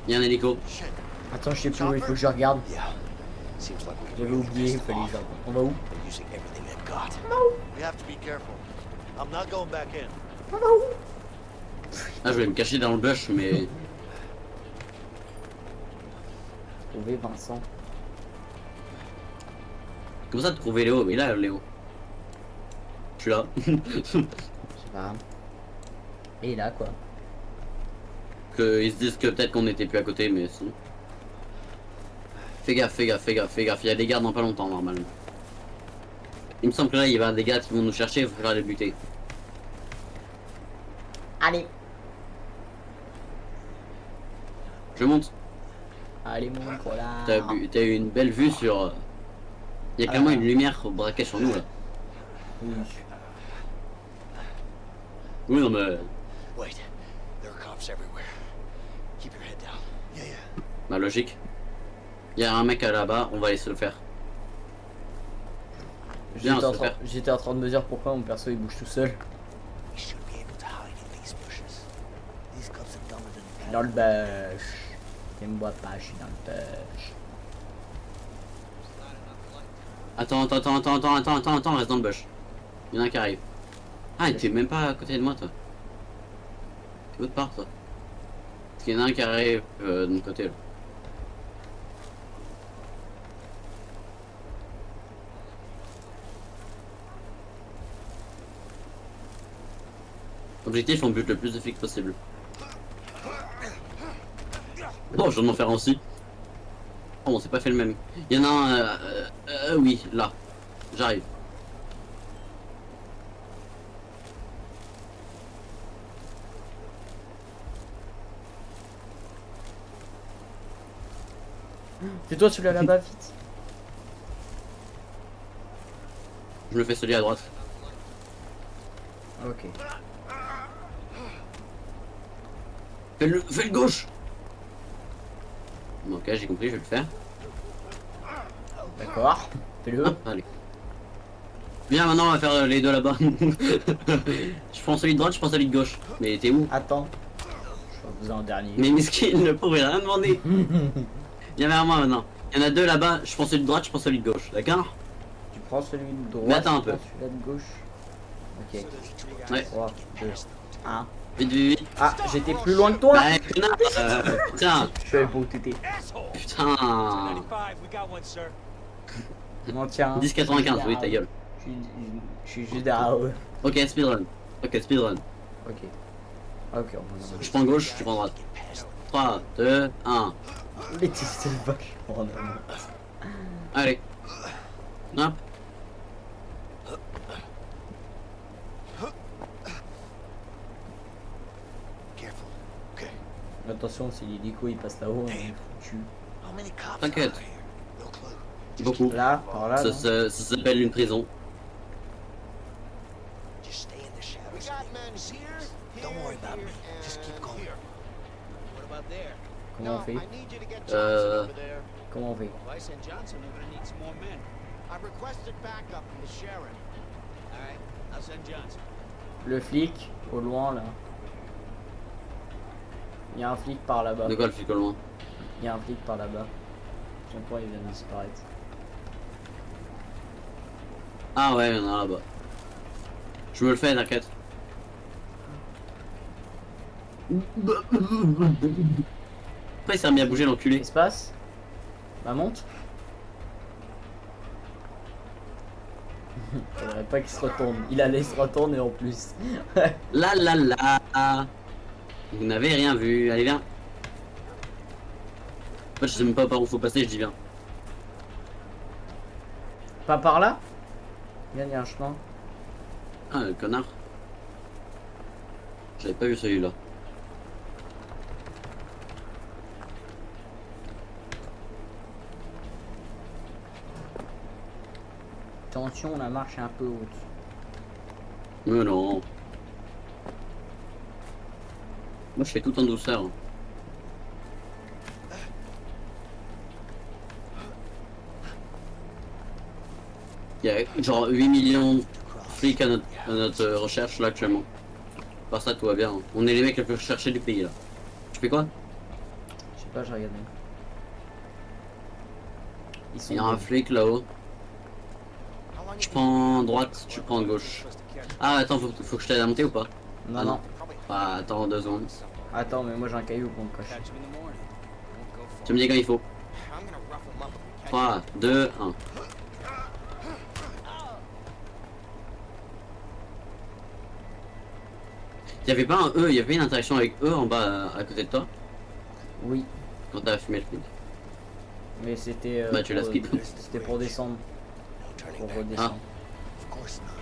Y'a un hélico. Shit. Attends, je sais plus où il faut que je regarde. Yeah. Seems like we J'avais really oublié, il pissed them fallait off. que j'aille. On va où? They're using everything they've got. We have to be careful. I'm not going back in. Ah je vais me cacher dans le bush mais. Trouver Vincent. Comment ça de trouver Léo? Mais là Léo. Je suis là. Je sais pas. Et là quoi. Que ils se disent que peut-être qu'on était plus à côté mais sinon. Fais gaffe, fais gaffe, fais gaffe, fais gaffe, il y a des gardes dans pas longtemps normalement. Il me semble que là il y a des gars qui vont nous chercher, il faudra les buter. Allez. Je monte. Allez mon voilà. T'as eu une belle vue sur. Il y a clairement une lumière braquée sur nous là. Oui. Oui non mais. Wait. There are cops everywhere. Keep your head down. Yeah, yeah. Bah logique. Il y a un mec là-bas, on va aller se le faire. Viens, on se le faire. J'étais en train de me dire pourquoi mon perso il bouge tout seul. We should be able to hide in these bushes. These cops are dumber than Dans le bush. Tu me vois pas, je suis dans le bush. Attends, reste dans le bush. Il y en a un qui arrive. Ah, t'es même pas à côté de moi, toi. T'es autre part, toi. Parce qu'il y en a un qui arrive de mon côté, là. Objectif, on bute le plus de flics possible. Oh, je viens de m'en faire un aussi. Oh, on s'est pas fait le même. Il y en a un, oui, là. J'arrive. C'est toi celui-là là-bas, vite. Je me fais celui à droite. Ok. Fais le gauche. Bon, ok, j'ai compris, je vais le faire. D'accord. Fais-le. Hop, allez. Viens, maintenant on va faire les deux là-bas. Je prends celui de droite, je prends celui de gauche. Mais t'es où? Attends. Je vais vous en dernier. Mais miskin, le pauvre il a rien demandé. Viens vers moi maintenant. Il y en a deux là-bas, je prends celui de droite, je prends celui de gauche, d'accord? Tu prends celui de droite. Mais attends un peu. tu prends celui-là de gauche. Ok. Ouais. 3, 2, 1. Vite, vite, vite. Ah, j'étais plus loin que toi. Bah, connard, putain, Je savais pas où t'étais. putain. 95, we got one, sir. Non, tiens. 10,95, oui, ta gueule. Je suis juste derrière eux. Ok, speedrun. Ok, speedrun. Ok. Ok, on va Je prends gauche, tu prends droite. 3, 2, 1. Les tissus vachement en amont. Allez. Hop. Careful. Okay. Attention, si l'hélico il passe là-haut, on est foutu. How many cops T'inquiète. are here? No clue. Beaucoup. Là, par là. Ça, non ça s'appelle une prison. Just stay in the shadows. We got men here. Don't worry about me. Just keep going. What about there? Comment on fait? I need you to get Johnson over there. Comment on fait? If I send Johnson, we're gonna need some more men. I've requested backup from the sheriff. All right, I'll send Johnson. Le flic, au loin là. Il y a un flic par là-bas. De quoi le flic au loin? Il y a un flic par là-bas. Son point il vient de disparaître. Ah ouais, il y en a là-bas. Je me le fais, t'inquiète. Pourquoi il s'est remis à bouger l'enculé? Qu'est-ce qui se passe? Bah monte. Faudrait pas qu'il se retourne. Il allait se retourner en plus. La la la. Vous n'avez rien vu. Allez, viens. En fait, je sais même pas par où faut passer, je dis viens. Pas par là? Il y a un chemin. Ah, le connard. J'avais pas vu celui-là. Attention, la marche est un peu haute. Mais non. Moi, je fais tout en douceur. Il y a genre 8 millions de flics à notre recherche là actuellement. Par ça, tout va bien. On est les mecs les plus recherchés du pays là. Tu fais quoi? Je sais pas, j'ai regardé. Ils sont Il y a un deux. flic là-haut. Je prends droite, tu prends gauche. Ah attends, faut que je t'aide à monter ou pas? Non, Ah, non. Ah, attends 2 secondes. Attends, mais moi j'ai un caillou pour me cacher. Catch him in the morning. Won't go far. Tu me dis quand il faut. I'm gonna rough him up if we catch 3, 2, 1. Il y avait pas un E, il y avait une interaction avec E en bas à côté de toi Oui, quand t'as fumé le flic. mais c'était. Bah, tu l'as skip. C'était pour descendre. No turning Pour back. redescendre. Of course not.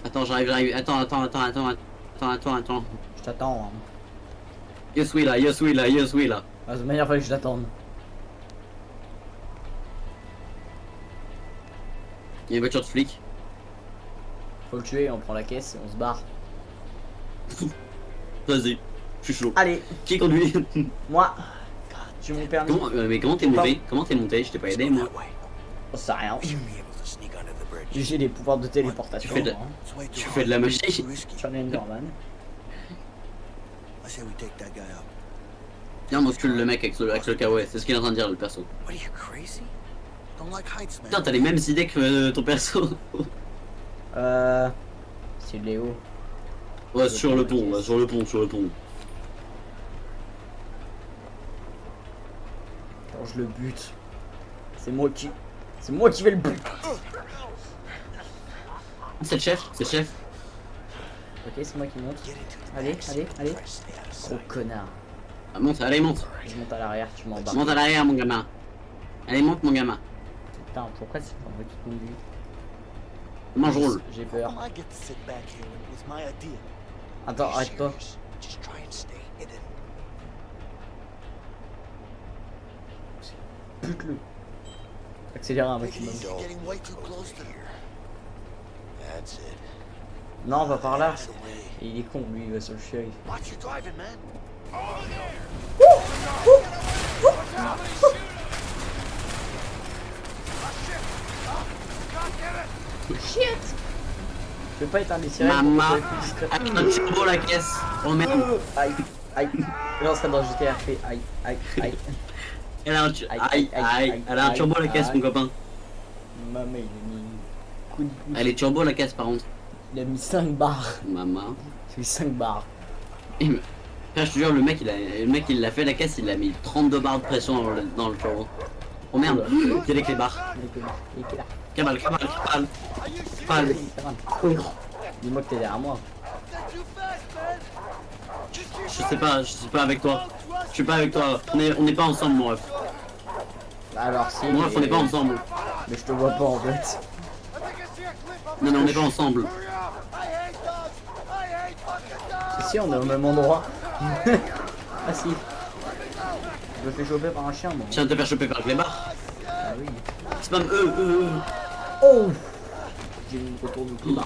Attends, j'arrive. Attends. Je t'attends. Hein. Je suis là. Ah, de toute manière, fallait que je t'attende. Il y a une voiture de flic. Faut le tuer, on prend la caisse et on se barre. Vas-y, je suis chaud. Allez, Qui conduit? moi, j'ai mon permis. Mais comment t'es monté? Comment t'es monté? Je t'ai pas aidé moi. Oh, ça rien. We should be able to sneak under the bridge. J'ai des pouvoirs de téléportation. Tu fais de- moi, hein. It's way too Tu hard. fais de la magie? Too risky. J'en ai une Norman. I say we take that guy out. Viens, on encule le mec avec le kawaii. C'est ce qu'il est en train de dire le perso. What are you crazy? Don't like heights, man. Putain, t'as les mêmes idées que ton perso. C'est Léo. Ouais, sur le pont. Quand je le bute. C'est moi qui vais le but. C'est le chef. Ok, c'est moi qui monte. Get into the Allez, backseat allez, and allez. try to stay out of Oh sight. connard. Ah, monte, allez, monte. Je monte à l'arrière, tu m'embarques. Monte à l'arrière, mon gamin. Allez, monte, mon gamin. Putain, pourquoi c'est pas moi qui conduis? Comment je roule? J'ai How peur. come I get to sit back here when it was my idea? Attends, Are you arrête pas. serious? Just try and stay hidden. Bute-le. Accélère un Take it maximum. easy, you're getting way too close to here. That's it. Non, on va par là. Get away. Et il est con, lui, il va sur le shérif. Watch your driving, man. Shit! Je veux pas éteindre les sirènes. Maman. pour que ça soit plus discret. Ah, notre turbo la caisse. Oh merde. Aïe, aïe. Là, on serait dans GTRP. Aïe, aïe, aïe. Elle a un, aïe, aïe. Elle a un turbo la caisse, mon copain. Maman, il a mis un coup de pouce. Elle est turbo la caisse, par contre. Il a mis 5 barres. Maman. Il a mis 5 barres. Frère, je te jure, le mec il l'a fait la caisse, il a mis 32 barres de pression dans le turbo. Oh merde, il y a les clés barres. Il est là. Cabal. Dis-moi que t'es derrière moi. Je suis pas avec toi. Je suis pas avec toi. On n'est pas ensemble, mon ref. Alors si. Mon ref, on n'est pas ensemble. Mais je te vois pas en fait. Non, on n'est pas ensemble. Si, on est au même endroit. Ah si. Je me fais choper par un chien, moi. Je viens de te faire choper par les barres. Ah oui. Spam eux. Oh! J'ai mis le retour du coup là.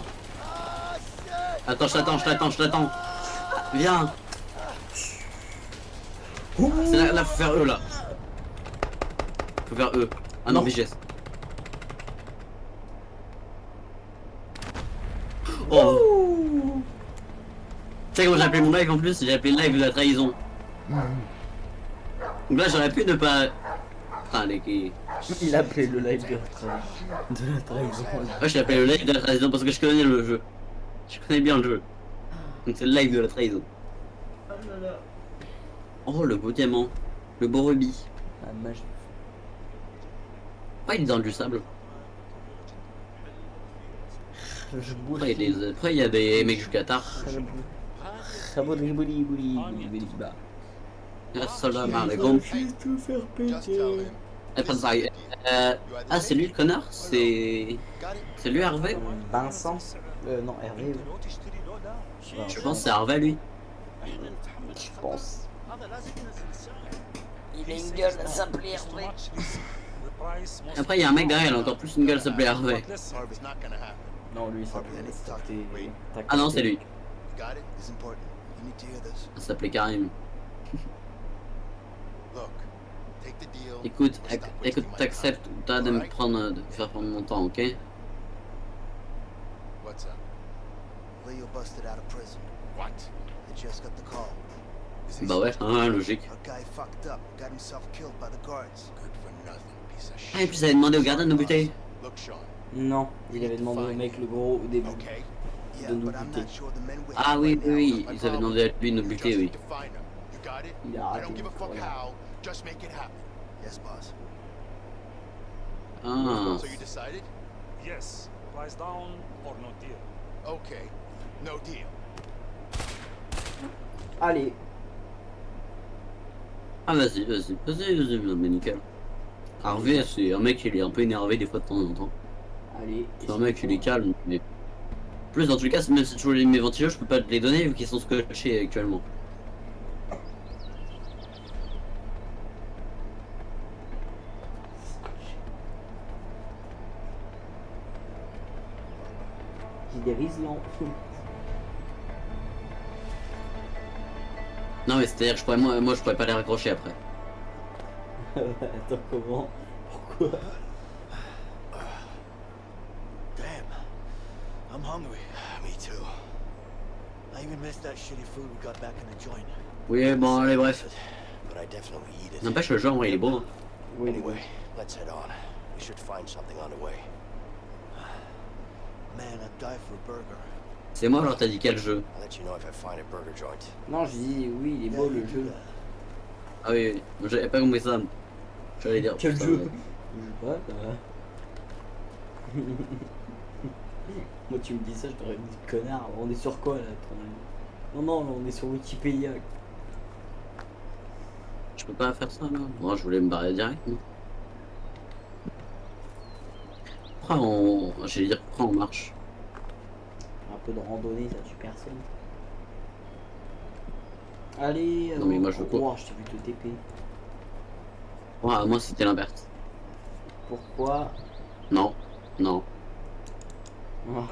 Attends, je l'attends. Viens. C'est là, faut faire eux là. Faut faire eux. Ah non, Non. VGS. Oh. Tu sais comment j'ai appelé mon live en plus? J'ai appelé live de la trahison. Donc là j'aurais pu ne pas... Putain les qui... Il a appelé le live de la trahison. Ouais, j'ai appelé le live de la trahison parce que je connais le jeu. Je connais bien le jeu. Donc c'est le live de la trahison. Oh le beau diamant. Le beau rubis. La magie. Pourquoi il est dans du sable? Je bouge. Après il y a des mecs du Qatar. Assalamu alaikum. tout faire péter. Ah c'est lui le connard? C'est lui Hervé? Vincent? Non, Hervé. Je pense que c'est Hervé lui. Je pense. Il a une gueule à s'appeler Hervé. Après il y a un mec derrière, il a encore plus une gueule s'appelait Hervé. Harvey's not gonna happen. Non, lui, ça Harvey, I need to talk to you. Wait. Ah non c'est lui. You got it? It's important. You need to hear this. Ça s'appelait Karim. Look, take the deal. Écoute, Stop wasting écoute, my t'acceptes time. t'as de me Alright? prendre, de me faire prendre mon temps, ok? What's up? Leo busted out of prison. What? They just got the call. Bah ouais, hein, logique. A guy fucked up, got himself killed by the guards. Good for nothing, piece of shit. Ah et puis ça avait demandé au gardien de nous buter. Look, Sean. Non, il avait demandé au mec le gros au début. Okay. Yeah, De nous but I'm buter. not sure the men we Ah have oui, right now oui, are my ils avaient problem. demandé à lui de nous You buter, just oui. need to find them. You got it? Il a I raté. don't give a fuck Voilà. how, just make it happen. Yes, boss. Ah, So you decided? Yes. Price down or no deal. Okay. No deal. Allez. ah vas-y, mais nickel. Hervé, c'est un mec qui est un peu énervé des fois de temps en temps. Allez. C'est un mec qui est calme, mais... Plus dans tous les cas, même si toujours mes ventilos, je peux pas te les donner vu qu'ils sont scotchés actuellement. J'ai des riselants. Non mais c'est-à-dire que moi je pourrais pas les raccrocher après. Attends, comment? Pourquoi? Damn. I'm hungry. Me too. I even missed that shitty food we got back in the joint. Oui bon allez bref. But I definitely eat it. N'empêche le genre il est beau. Hein. Oui, Anyway, let's head on. We should find something on the way. Man, I'd die for a burger. C'est moi alors t'as dit quel jeu? I'll let you know if I find a burger joint. Non, je dis oui, il est beau le jeu. Ah oui, oui. J'avais pas compris ça. J'allais dire. Quel putain, jeu? mais- Je sais pas. Moi Moi tu me dis ça, je t'aurais dit connard. On est sur quoi là ton... Non, on est sur Wikipédia. Je peux pas faire ça là. Moi je voulais me barrer direct. Moi. J'allais dire pourquoi on marche. Un peu de randonnée, ça tue personne. Allez, Non, mais moi, je veux oh, je t'ai vu te TP. Ouais, moi c'était l'inverse. Pourquoi? Non, non. Oh.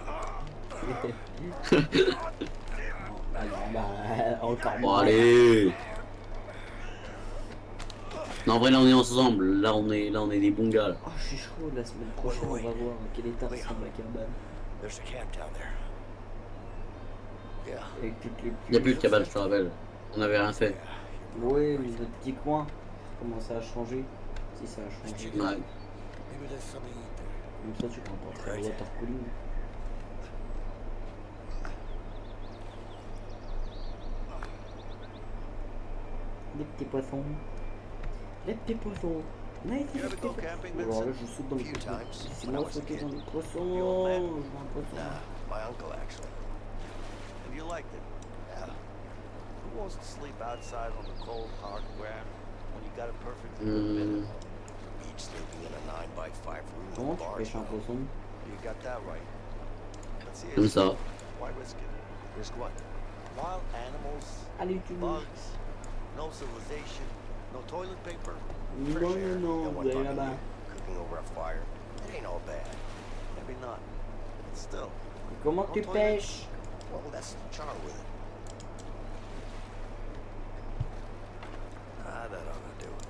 Alors, bah, encore Bon moins. allez. Non en vrai là on est ensemble, là on est des bons gars là. Oh, je suis chaud, la semaine prochaine, on va voir à quel état ressemble la cabane. There's a camp down there. Yeah. Avec toutes les Y'a plus de cabane, je te rappelle. On avait rien fait. Ouais, mais notre petit coin, comment ça a changé? Si ça a changé. Ouais. Maybe there's something to eat there. Comme ça, tu peux emporter le water cooling. Les petits poissons. Les petits poissons. On a été You les ever petits go poissons. camping, Alors là, Vincent? je saute dans les Few poissons. times, C'est when I moi was a sauter kid. dans les poissons. The old man? Je vois un poisson. Nah, my uncle actually. And you liked it? Yeah. Who wants to sleep outside on the cold, hard ground when you got it perfectly good bed? Each sleeping in a 9x5 room Comment with tu bars pêches un now. poisson? You got that right. Let's see. Comme ça. Why risk it? Risk what? Wild animals, Allez, tu me. bugs, no civilization, no toilet paper. Non, fresh air. non, non, Got vous one allez talking là-bas. to you, cooking over a fire. It ain't all bad. Maybe not. But still. Comment tu No pêches? Well, that's the charm with it. Ah, that ought to do it.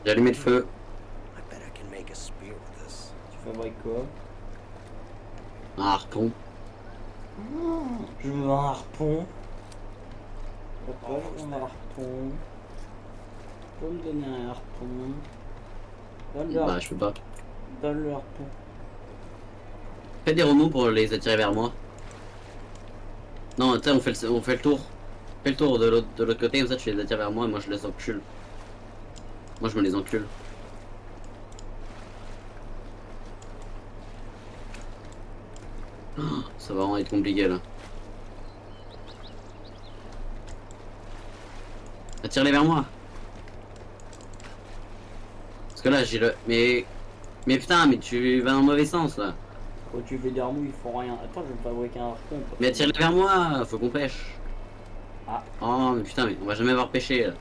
J'ai allumé le feu. I bet I can make a spear with this. Tu fabriques quoi? Un harpon. Je veux un harpon. Pourquoi je veux un harpon? Tu peux me donner un harpon? Donne le Bah harpon. je peux pas. Donne le harpon. Fais des remous pour les attirer vers moi. Non, tu sais, on fait le tour. Fais le tour de l'autre côté, comme ça tu les attires vers moi et moi je les encule. Moi je me les encule. Oh, ça va vraiment être compliqué là. Attire-les vers moi. Parce que là j'ai le... Mais putain, mais tu vas dans le mauvais sens là. Quand tu fais des remous, ils font rien. Attends, je vais me fabriquer un harpon. Mais attire-les vers moi, faut qu'on pêche. Ah. Oh mais putain, mais on va jamais avoir pêché là.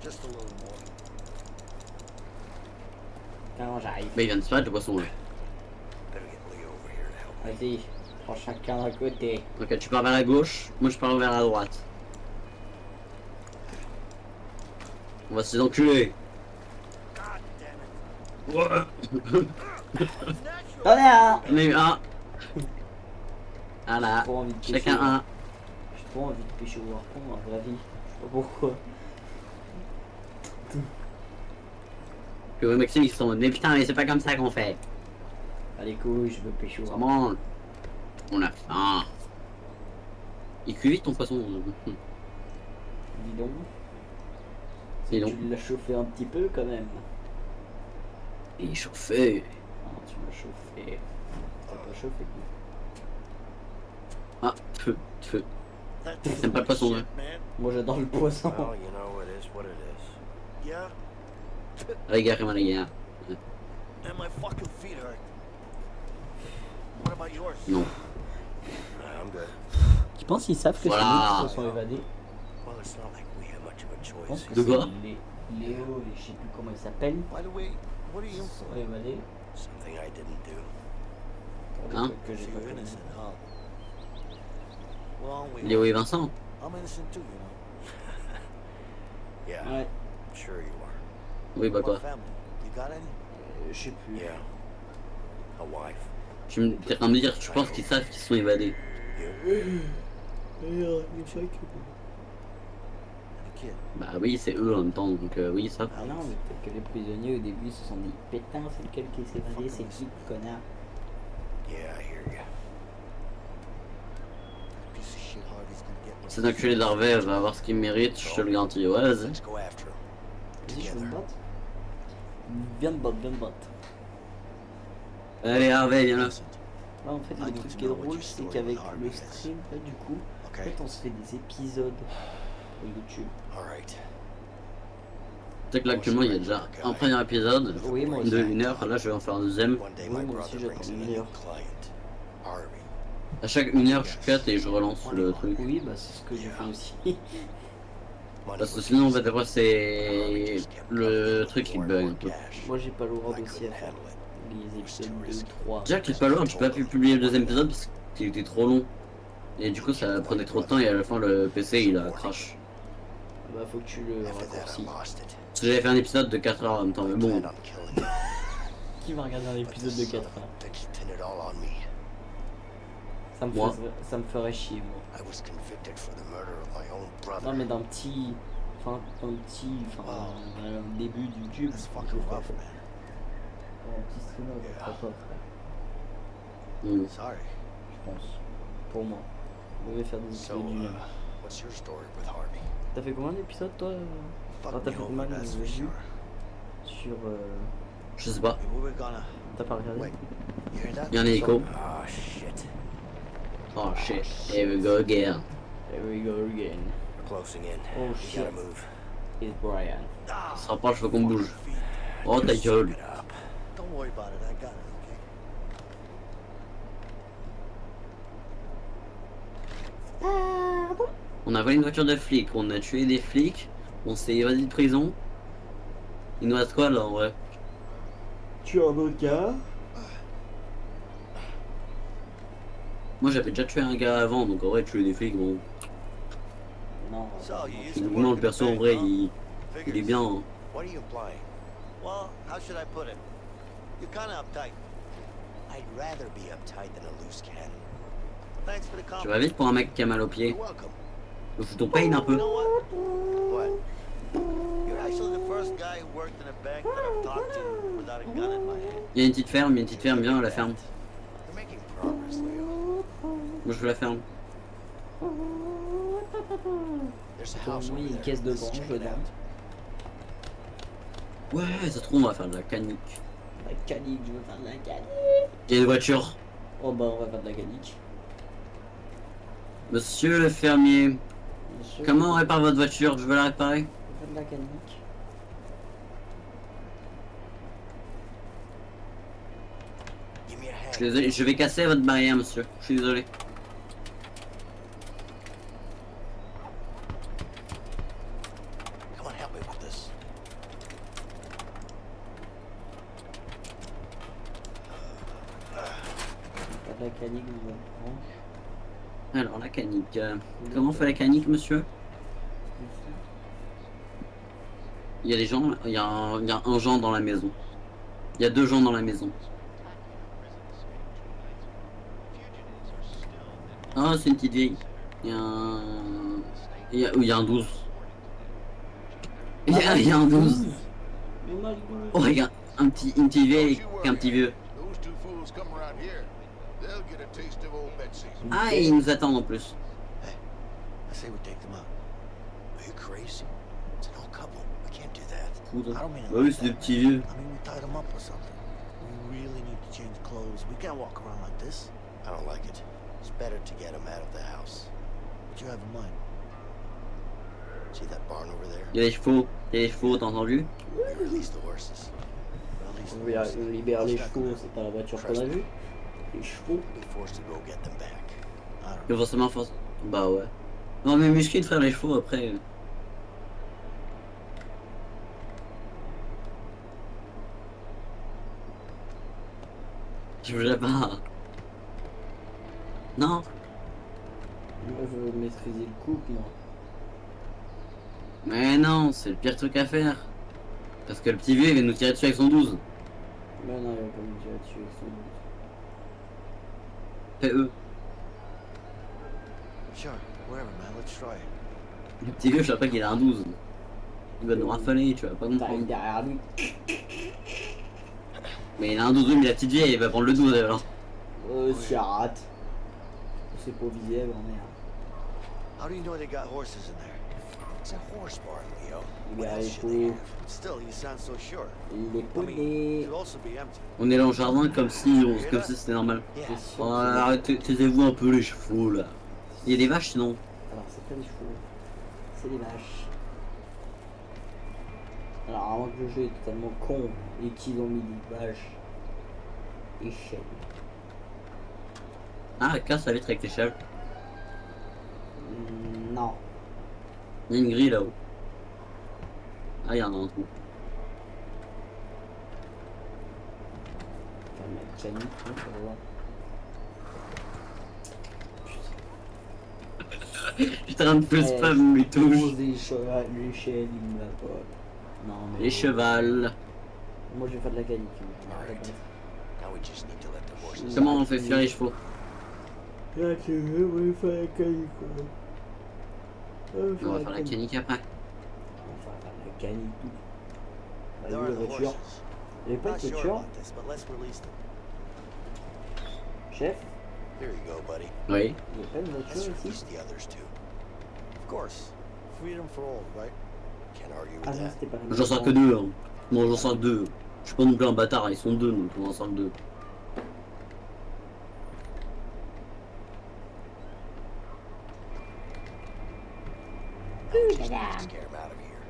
Just a little more. Non, j'arrive. Bah il vient de disparaître le poisson là. Better get Leo over here to help. Vas-y, prends chacun d'un côté. Ok, tu pars vers la gauche, moi je pars vers la droite. On va se les enculer. God damn it. T'en es un! On a eu un. Voilà, J'ai trop envie de pêcher chacun au- un. J'ai trop envie de pêcher au harpon, à vrai vie. Je sais pas pourquoi. Puis ouais, Maxime ils sont en mode, mais putain, mais c'est pas comme ça qu'on fait. Allez, couilles, je veux pêcher au harpon. Comment on a faim. Il cuit vite ton poisson. Dis donc. Dis donc. Tu l'as chauffé un petit peu quand même. Il est chauffé. Ah, tu l'as chauffé. T'as pas chauffé quoi. Ah, feu, feu. That T'aimes pas le poisson, shit, ouais. man. Moi j'adore le poisson. Well, you know, it is what it is. Yeah, Regarde-moi les gars. and my fucking feet hurt. What about yours? Non. Nah, I'm good. Tu penses qu'ils savent que Voilà. c'est nous qui se sont évadés? Well, it's not like we have much of a Je pense choice. que De c'est quoi Léo et je sais plus comment il s'appelle. By the way, what are Qui you se sont for? évadés. Something I didn't do. Pour des Hein? trucs que j'ai So pas you're commis. innocent, huh? Well, we Léo et Vincent. I'm innocent too, you know. Yeah, Ouais, sure you are. Oui, bah quoi. What family? You got any? je sais plus. Yeah. A wife. T'es en train de me dire, je pense qu'ils savent qu'ils se sont évadés. You. D'ailleurs, And a kid. Bah oui, c'est eux en même temps, donc oui, ils savent. Ah non, mais peut-être que les prisonniers au début se sont dit pétain, c'est lequel qui s'est évadé, c'est qui le connard? Yeah, I hear ya. Cet enculé d'Harvey va avoir ce qu'il mérite, je te le garantis. Ouais, vas-y. Let's go after him. Vas-y, je veux me Together. battre. Viens me battre, viens me battre. Allez, Harvey, viens là. Listen, Là, en fait, le truc qui est drôle, c'est qu'avec le stream, là, du coup, en okay? fait, on se fait des épisodes sur YouTube. All right. Tu sais que là, actuellement, il y a déjà un premier épisode Oui, moi aussi. de 1 heure. Là, je vais en faire un deuxième. One day Oui, my moi aussi, brother j'attends brings in a une new heure. client, Harvey. À chaque 1 heure, je cut et je relance le truc. Oui, bah, c'est ce que j'ai fait aussi. Money Parce que was sinon, en fait, easy. après, c'est le truc qui bug un peu. Moi, j'ai pas le droit I aussi à couldn't faire handle it. les épisodes 2, 3. Déjà, Cliff Palor, j'ai pas pu publier le deuxième épisode parce qu'il était trop long. Et du coup, ça prenait trop de temps et à la fin, le PC il a crash. Bah, faut que tu le After that, I raccourcis. lost it. Parce que j'avais fait un épisode de 4 heures en même temps, mais I bon. planned on killing him, Qui va regarder un but épisode this de son 4 of a heures? bitch pinned it all on me. Moi. Ça me ferait chier, moi. I was convicted for the murder of my own brother. Non, mais d'un petit. Enfin, un début du YouTube. That's je fucking ferais rough, pas. man. Un petit streamer, je Yeah. ferais pas, frère. Sorry. Je pense. Pour moi. On devait faire des So, épisodes d'une heure. what's your story with Harvey? T'as fait combien d'épisodes, toi Fuck t'as me fait over, combien that's de for vues sure. sur. Je sais pas. We were gonna... T'as pas regardé? Wait, you hear that? Il y a un écho. Oh, shit. Oh shit. Here we go again. Here we go again. We're closing in. Oh, We shit. gotta move. It's Brian. Ça se rapproche, faut qu'on bouge. Oh ta Just gueule. suck it up. Don't worry about it, I got it, okay? On a volé une voiture de flic, on a tué des flics, on s'est évadé de prison. Il nous reste quoi là en vrai? Tu es un avocat? Moi j'avais déjà tué un gars avant, donc en vrai tuer des flics, bon. Non. So, you used to Finalement work le in perso the en bank, vrai huh? il est Figures. bien. Hein. What are you implying? Well, how should I put it? You're kind of uptight. I'd rather be uptight than a loose cannon. Thanks for the Tu compliment. vas vite pour un mec qui a mal au pied. You're welcome. Le fout ton pain un You peu. know what? What? You're actually the first guy who worked in a bank that I've talked to without a gun in my hand. Il y a une petite ferme, viens à la ferme. You're making progress, Leo. Moi je veux la ferme. There's a house Oui, over une there. caisse de Let's grange check it dedans. out. Ouais, ça se trouve on va faire de la canique. La canique, je veux faire de la canique. Il y a une voiture. Oh bah on va faire de la canique. Monsieur le fermier, Monsieur, comment on répare votre voiture? Je veux la réparer. on va faire de la canique. Give me a hand. Je suis désolé, je vais casser votre barrière monsieur. Je suis désolé. Come on, help me with this. Faire de la canique, je vais Alors la canique. Comment on fait la canique monsieur? Il y a des gens, il y a un gens dans la maison. Il y a 2 gens dans la maison. Ah, c'est une petite vieille. Il y a un... il y a un 12. Il y a un 12. Oh, regarde, une petite vieille et un petit vieux. Those two fools come around here, they'll get a taste of old Betsy. Ah, et ils nous attendent en plus. I say we take them out. Are you crazy? It's an old couple. We can't do that. Bah I don't mean it oui, like c'est des that, petits man. vieux. I mean, we tied them up or something. We really need to change clothes. We can't walk around like this. I don't like it. It's better to get them out of the house. What you have in mind? See that barn over there? Il y a des chevaux, t'as entendu? We release the horses. Release the horses. On libère les What's that chevaux, gonna c'est pas la voiture Trust qu'on a me. vue. Les chevaux. We'll be forced to go get them back. I don't Que forcément, bah ouais. Non mais musclé de faire les chevaux après. Je voulais pas. Non. Moi je veux maîtriser le couple, moi. Mais non, c'est le pire truc à faire. Parce que le petit vieux il va nous tirer dessus avec son 12. Mais non, il va pas me tirer dessus avec son but. Fais eux. Sure, wherever, man. Let's try it. Le petit vieux, je sais pas qu'il a un 12. Il va nous rafaler, tu vas pas T'arrives comprendre. derrière lui. Mais il a un 12, mais la petite vieille, elle va prendre le 12 alors. Si elle rate. C'est pas visé, on est là. How do you know they got horses in there? It's a horse barn, Leo. Il What a else should they les have? Still, you sound so sure. Il est I mean, it polé. could also be empty. On est là au jardin comme si c'était normal. Yeah. C'est sûr Oh, que c'est- arrêtez, taisez-vous un peu les chevaux là. Il y a des vaches sinon. Alors c'est pas des chevaux, c'est des vaches. Alors avant que le jeu est totalement con et qu'ils ont mis des vaches échelles. Ah, casse la vitre avec l'échelle. Non. Il y a une grille là-haut. Ah, il y en a un trou. On va mettre Jenny, hein, on va voir. J'étais en train de faire Ouais, spam mes touches. pose des chevals, l'échelle, il me la vole. Non mais... Les chevals. Moi je vais faire de la canicule. Alright. Now we just need to let the horses. Comment on fait fuir les chevaux? Là tu veux, on va faire la canicule. On va faire la canique après. On va faire la canicule. Bah, There lui, are la the voiture. horses. Il n'y avait pas Not de sure voiture, about this, but let's release them. chef? Here you go, buddy. Oui. Il n'y a pas de Let's voiture ici? release the others too. Of course. Freedom for all, right? Can't argue Ah with non, that. c'était pas la J'en sors que deux. Hein. Non, j'en sors que deux. Je suis pas non plus un bâtard, ils sont deux donc on en sort que deux. Now we just need to scare him out of here.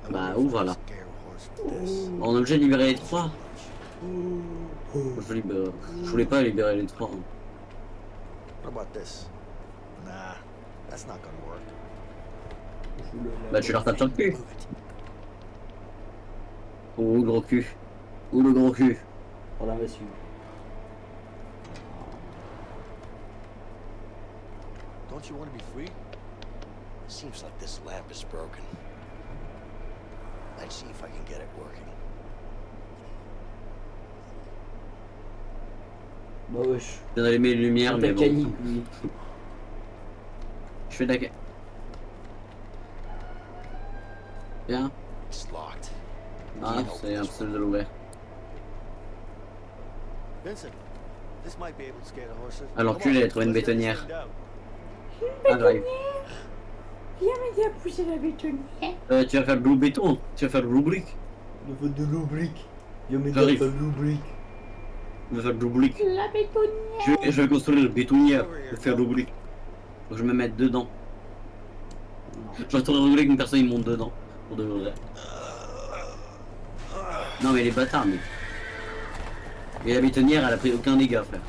I Bah, wonder if I voilà. can scare a horse with this. On est obligé de libérer les trois. Je voulais pas libérer les trois. What about this? Nah, that's not gonna work. Bah tu leur tapes sur le cul. Move it. Oh le gros cul. Oh le gros cul. Oh là, monsieur. Don't you want to be free? Seems like this lamp is broken. Let's see if I can get it working. Bah wesh. J'ai allumé les lumières mais Ta bon. canicule. Je fais de la... Bien. It's locked. Ah, c'est impossible de l'ouvrir. Vincent, this might be able to scare the horses. Alors Come que on, j'ai trouvé une let's get this bétonnière. thing down. Ah, j'arrive. Viens m'aider à pousser la bétonnière. Tu vas faire le blue béton. Tu vas faire le blue brick. Il faut de l'eau brique. Viens m'aider à J'arrive. faire de l'eau brique. Je vais faire le blue brick. La bétonnière. Je vais construire le bétonnière pour faire le blue brick. Faut que je me mette dedans. J'aurais trop rigolé qu'une personne il monte dedans. Pour de vrai. Non mais les bâtards mais. Et la bétonnière elle a pris aucun dégât frère.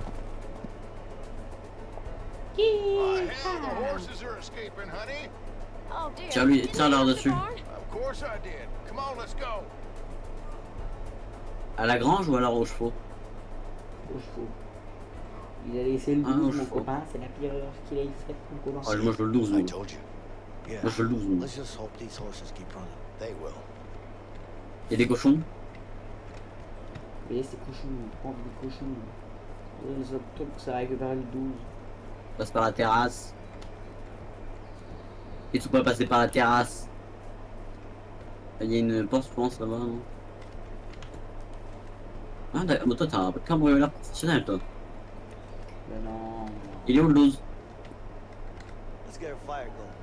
Hell, the horses are escaping, honey. Oh dear. Tiens lui, tiens là dessus. Of course I did. Come on, let's go. À la grange ou alors aux chevaux? Aux chevaux. Il a laissé le Ah, 12, aux mon chevaux. copain. C'est la pire erreur qu'il ait faite, mon copain. Ah, moi je veux le 12 I moi. told you. Yeah. Moi je veux le 12 moi. Let's just hope these horses keep running. They will. Y'a des cochons? Mais c'est cochon, prendre des cochons. Les autres trucs, ça récupère le 12. Passe par la terrasse. Et tu peux pas passer par la terrasse. Il y a une porte je pense là-bas non? Ah d'accord, mais toi t'as un cambrioleur professionnel toi. Mais non. Il est où le 12? Let's get a fire going.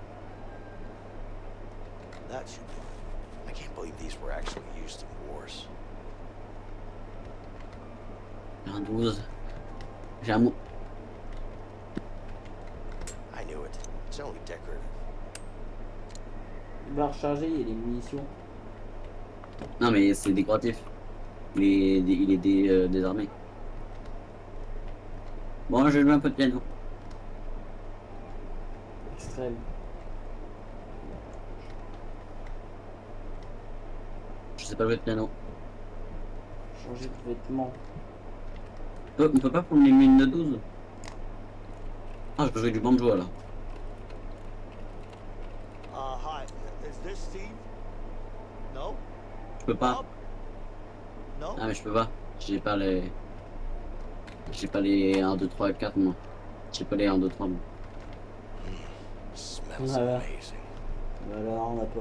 That should do. I can't believe these were actually used in wars. J'ai un 12. J'ai un mot. I knew it. It's only decorative. Il va recharger, il y a des munitions. Non mais c'est décoratif. Il est désarmé. Bon je vais jouer un peu de piano. Extrême. Je sais pas jouer de piano. Changer de vêtements. On peut pas prendre les mines de 12? Ah je peux jouer du banjo là. Hi. Is this Steve? No? Je peux pas. Bob? No? Ah mais je peux pas. J'ai pas les... J'ai pas les 1, 2, 3, 4 moi. J'ai pas les 1, 2, 3 moi. Smells Voilà. amazing. Voilà, on n'a pas.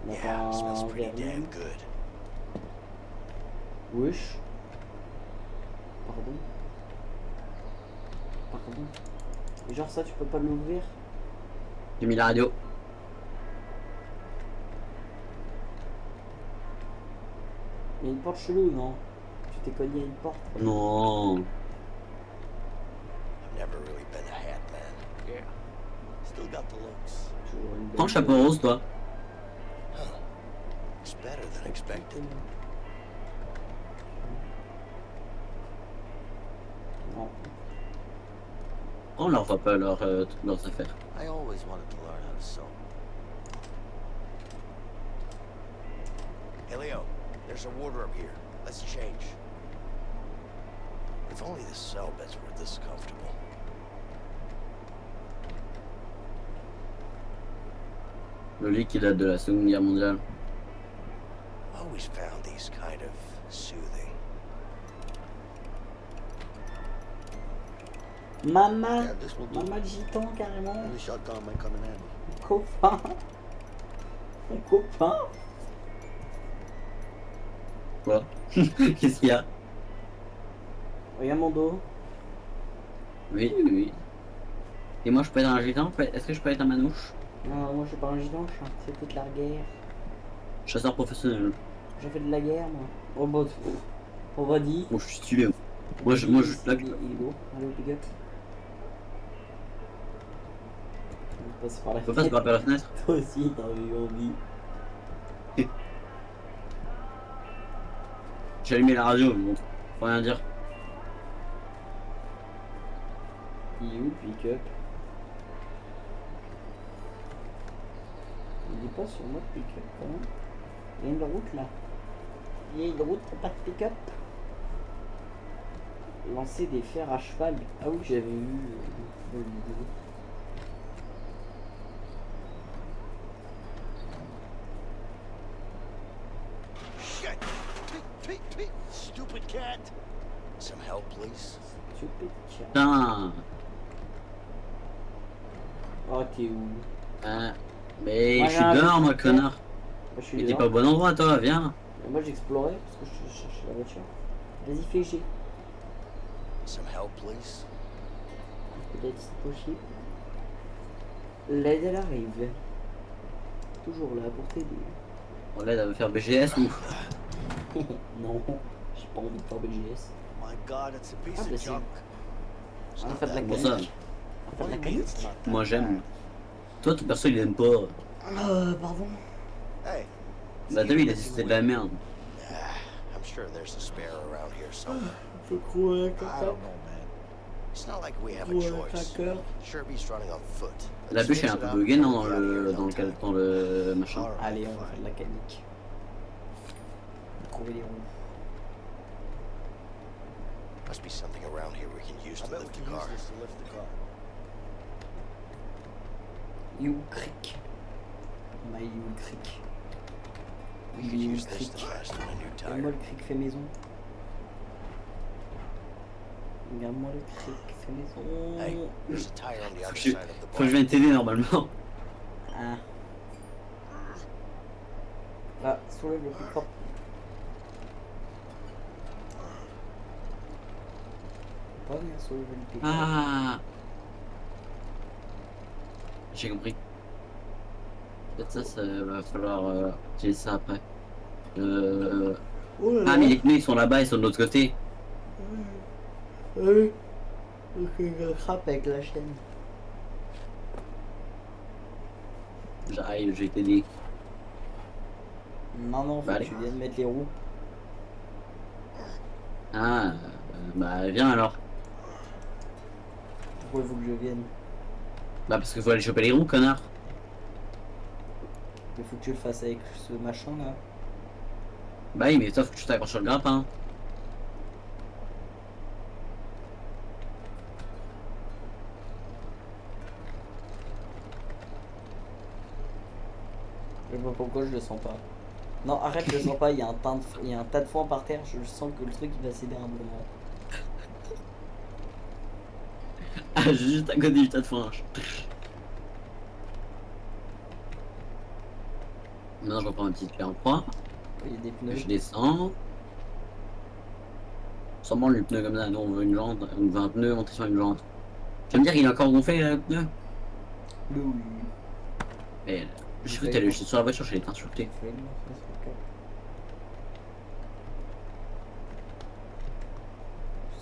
On n'a Yeah, pas smells un pretty vernis. damn good. Wesh. Pardon. Pardon. Et genre ça, tu peux pas l'ouvrir? J'ai mis la radio. Il y a une porte chelou, non? Tu t'es cogné à une porte? Non. I've never really been a hat man. Yeah. Still got the looks. Toujours une Prends le belle- chapeau rose, toi. Huh. It's better than expected. Non. On leur voit pas leurs affaires. I always wanted to learn how to sew. Hey Leo, there's a wardrobe here. Let's change. If only the cell beds were this comfortable. Le lit qui date de la Seconde Guerre mondiale. Always found these kind of soothing. Maman! Yeah, this will do. Maman gitan carrément! And the shotgun might come in handy. Mon copain! Mon copain! Quoi? Qu'est-ce qu'il y a? Regarde mon dos. Oui, oui, oui. Et moi je peux être un gitan? Est-ce que je peux être un manouche? Non, moi je suis pas un gitan, je suis un traité de la guerre. Chasseur professionnel. J'ai fait de la guerre moi. Oh bah, on va dire. Bon, je suis stylé. Moi je là. Il est beau. Allez, pick up. On passe par la On peut pas se fenêtre. par la fenêtre? Toi aussi, t'as eu envie. J'ai allumé la radio, mais bon, faut rien dire. Il est où le pick-up? Il est pas sur moi le pick-up quand même. Il y a une route là. Il y a une route, pas de pick-up. Lancer des fers à cheval. Ah oui, j'avais vu une vidéo. Shit! Stupid cat! Some help, please? Stupid cat. Putain. Oh, t'es où? Ah, mais Ouais, je suis là, dehors, je moi, suis connard. Moi, je suis Mais t'es dehors. pas au bon endroit, toi, viens. Et moi j'explorais parce que je cherchais la voiture. Vas-y, fais G. Some help, please? Peut-être c'est possible. L'aide elle arrive. Toujours là pour t'aider. On l'aide à me faire BGS ou? Non, j'ai pas envie de faire BGS. My god, it's a piece Ah, bah, of c'est- junk. On va faire de la Bon, ça. canique. On va faire de la canique. Moi j'aime. Toi, tout perso, il aime pas. Pardon. Hey. Bah, t'as vu, c'est de la merde. I'm sure there's a spare around here somewhere. Faut croire un I don't caca. know, man. It's not like we have a Croire un choice. cracker. Sherby's running on foot. La bûche, elle est un peu buggée, non, dans le machin. Allez, on va faire de la canique. Trouver les roues. Must be something around here we can use to lift the car. You Creek. My You Creek. We could use this to fasten a new Regarde-moi tire. le Creek fait maison. Regarde-moi le Creek fait maison. Hey, there's a tire on the other Faut side of the que je barn. vienne t'aider normalement. Ah. Ah, soulève le pick-up. Pas bien soulever le pick-up. Ah. J'ai compris. Peut-être ça va falloir utiliser ça après. Oh là Ah, mais les pneus ils sont là-bas, ils sont de l'autre côté. Oui. Ok, je crappe avec la chaîne. J'arrive, je vais t'aider. Non, non, faut Bah, que allez. tu viennes mettre les roues. Ah, bah viens alors. Pourquoi il faut que je vienne? Bah parce qu'il faut aller choper les roues, connard. Il faut que tu le fasses avec ce machin là. Bah oui, mais toi faut que tu t'accroches sur le grappin. Je sais pas pourquoi je le sens pas. Non, arrête, je le sens pas, il y a un tas de foin par terre, je sens que le truc il va céder à un moment. Ah, juste à côté du tas de foin. Maintenant je reprends ma petite clé en croix. Il y a des pneus. Je descends. Sûrement les pneus comme ça, nous on veut une jante, on veut un pneu monté sur une jante. Tu vas me dire qu'il est encore gonflé le pneu? Oui. Et j'ai cru que t'allais sur la voiture, j'allais t'insulter.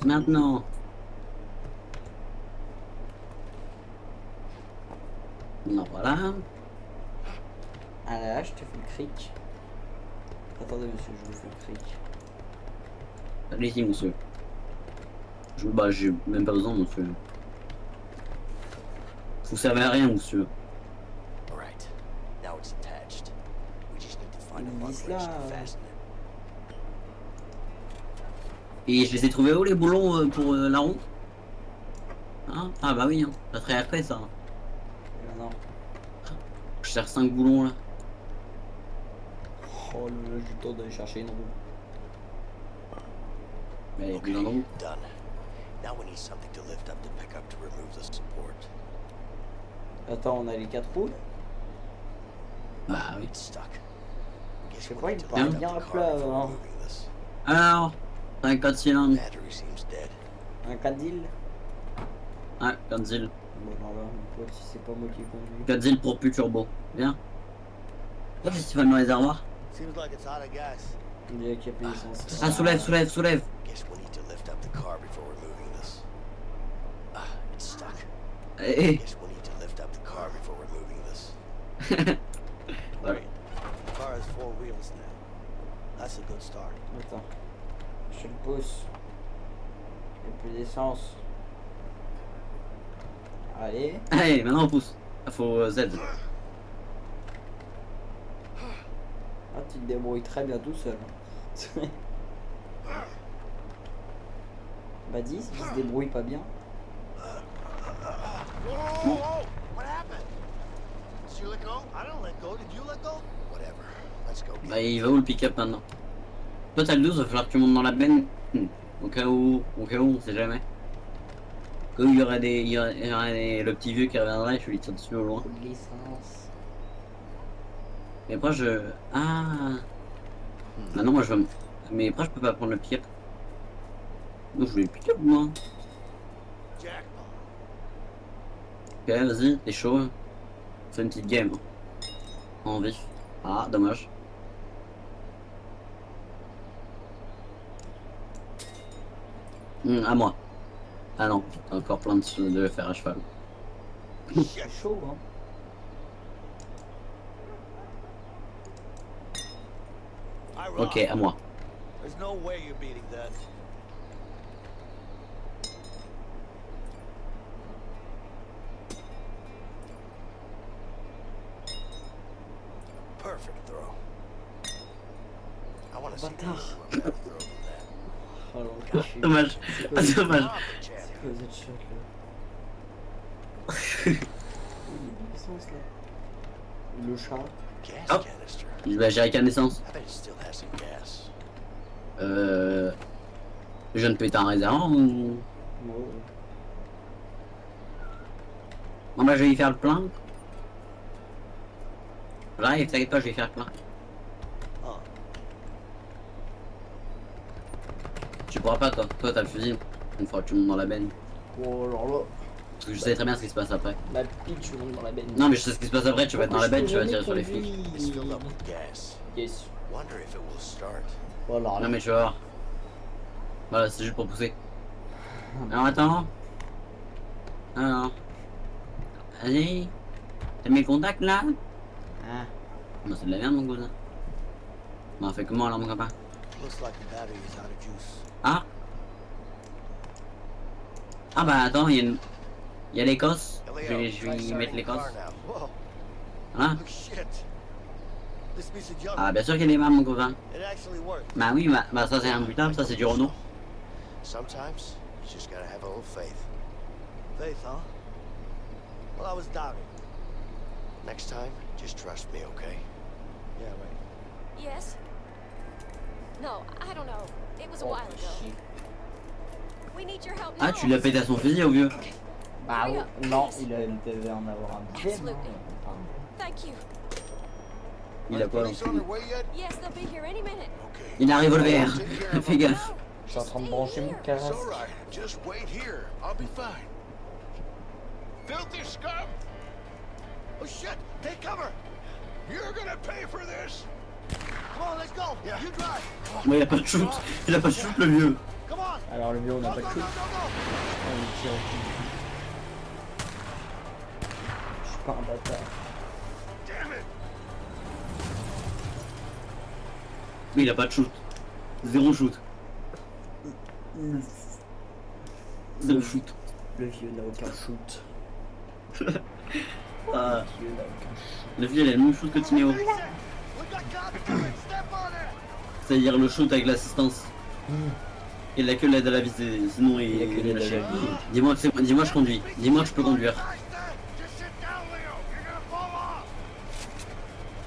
Maintenant. Non, voilà. Ah là, je te fais le cric. Attendez monsieur, je vous fais le cric. Allez-y, monsieur. Bah, j'ai même pas besoin, monsieur. Vous savez à rien, monsieur. Alright. Now it's attached. We just need to find a Ils lug disent wrench là, to fasten it. Et je les ai trouvés où les boulons pour la roue? Hein? Ah bah oui, hein. Ça serait après ça. Non. Je cherche 5 boulons là. Oh le j'ai le temps d'aller chercher une roue. Mais Okay, non, non. done. Now we need something to lift up the pickup to remove the support. Attends, on a les 4 roues? Bah oui. It's stuck. Je Guess sais we'll pas, need il to parle lift up bien the à car plat before hein. removing this. Alors, 5 4 cylindres. Battery seems dead. Un Cadil? Ouais, Godzilla. Bon alors là, mon pote, si c'est pas moi qui conduis. Godzilla pour plus turbo. Bien. Pourquoi festival dans les réservoirs? Seems like it's out of gas. On dirait qu'il y a plus d'essence. Ah, soulève, soulève, soulève. Guess we need to lift up the car before removing this. Ah, it's stuck. Eh, Guess we need to lift up the car before removing this. eh. Ouais. The car has 4 wheels now. That's a good start. Attends. Je le pousse. Il y a plus d'essence. Allez. Allez, maintenant on pousse. Il faut Z. Ah, tu te débrouilles très bien tout seul. Bah dis, s'il se débrouille pas bien. Whoa! What happened? Did you let go? I don't let go. Did you let go? Whatever. Let's go. Bah il va où le pick-up maintenant? Toi t'as le 12, va falloir que tu montes dans la benne. Au cas où, on sait jamais. Au cas où il y aurait le petit vieux qui reviendrait, je lui tire dessus au loin. Coup de licence. Mais après je... Ah. Ah non, moi je veux... Mais après je peux pas prendre le pick-up. Non, je voulais le pick-up moi. Jack. Ok, vas-y, t'es chaud. Fais une petite game. En vif. Ah, dommage. À moi. Ah non, encore plein de faire à cheval. C'est chaud, hein. Ok, à moi. There's no way you're beating that. Perfect throw. I want to see Bâtard. a better throw than that. Oh l'enculé. Dommage. Ah, dommage. Ah, the champ. C'est quoi cette shot là? Il y a de l'essence là. Le chat. Gas Hop. canister. Bah, j'ai qu'un essence. I bet it still has some gas. Je viens de péter un réservoir ou... Ouais. Bon bah je vais y faire le plein. J'arrive, t'inquiète pas, je vais y faire le plein. Oh, Tu pourras pas toi, t'as le fusil. Une fois que tu montes dans la benne. Oh alors là. Parce que je sais très bien ce qui se passe après. La pile, tu montes dans la benne. Non mais je sais ce qui se passe après, tu vas être dans la benne, tu vas tirer sur les flics. it's filled up with gas. Yes. Wonder if it will start. Voilà. Non mais tu vas voir. Voilà, c'est juste pour pousser. Alors attends. Alors. Allez. T'as mis le contact là? Ah. Non c'est de la merde mon cousin. Bon on fait comment alors mon copain? Looks like the battery is out of juice. Ah. Ah bah attends, il y a l'Écosse. Je vais y mettre l'Écosse. Whoa, Hein? look, shit. This piece of junk. Ah bien sûr qu'il est mal mon copain. It actually worked. Bah oui, bah ça c'est un putain, ça c'est du Renault. Sometimes you just gotta have a little faith. Faith, huh? Well, I was doubting. Next time, just trust me, okay? Yeah, right. Yes? No, I don't know. It was a while ago. We need your help Ah now. tu l'as pété à son fusil au vieux. Bah non, il devait en avoir un deuxième. Absolutely. Thank you. Il a quoi dans le Police on fusil? their way yet? Yes, they'll be here any minute. Okay. Il a un revolver. Fais gaffe. Je suis en train de brancher mon It's casque. all right. Just wait here. I'll be fine. filthy scum! Oh shit! Take cover! You're gonna pay for this! Come on, let's go! Yeah. You drive! Moi il a pas de shoot. Il a pas de shoot le vieux. Come on! Alors le vieux on n'a Go, pas go, de go, shoot. go, go! On tire au cul. Je suis pas un bâtard. Damn it! Mais il a pas de shoot. Zéro shoot. Zéro shoot. Le vieux n'a aucun shoot. Ah, Le vieux n'a aucun shoot. le vieux il a le même shoot que Timéo. We got cops coming! Step on it! C'est-à-dire le shoot avec l'assistance. Il a que l'aide à la visée, sinon Il a que l'aide à la lâché. visée. Dis-moi que c'est moi, dis-moi je conduis. Dis-moi que je peux conduire. Just sit down, Leo! You're gonna fall off!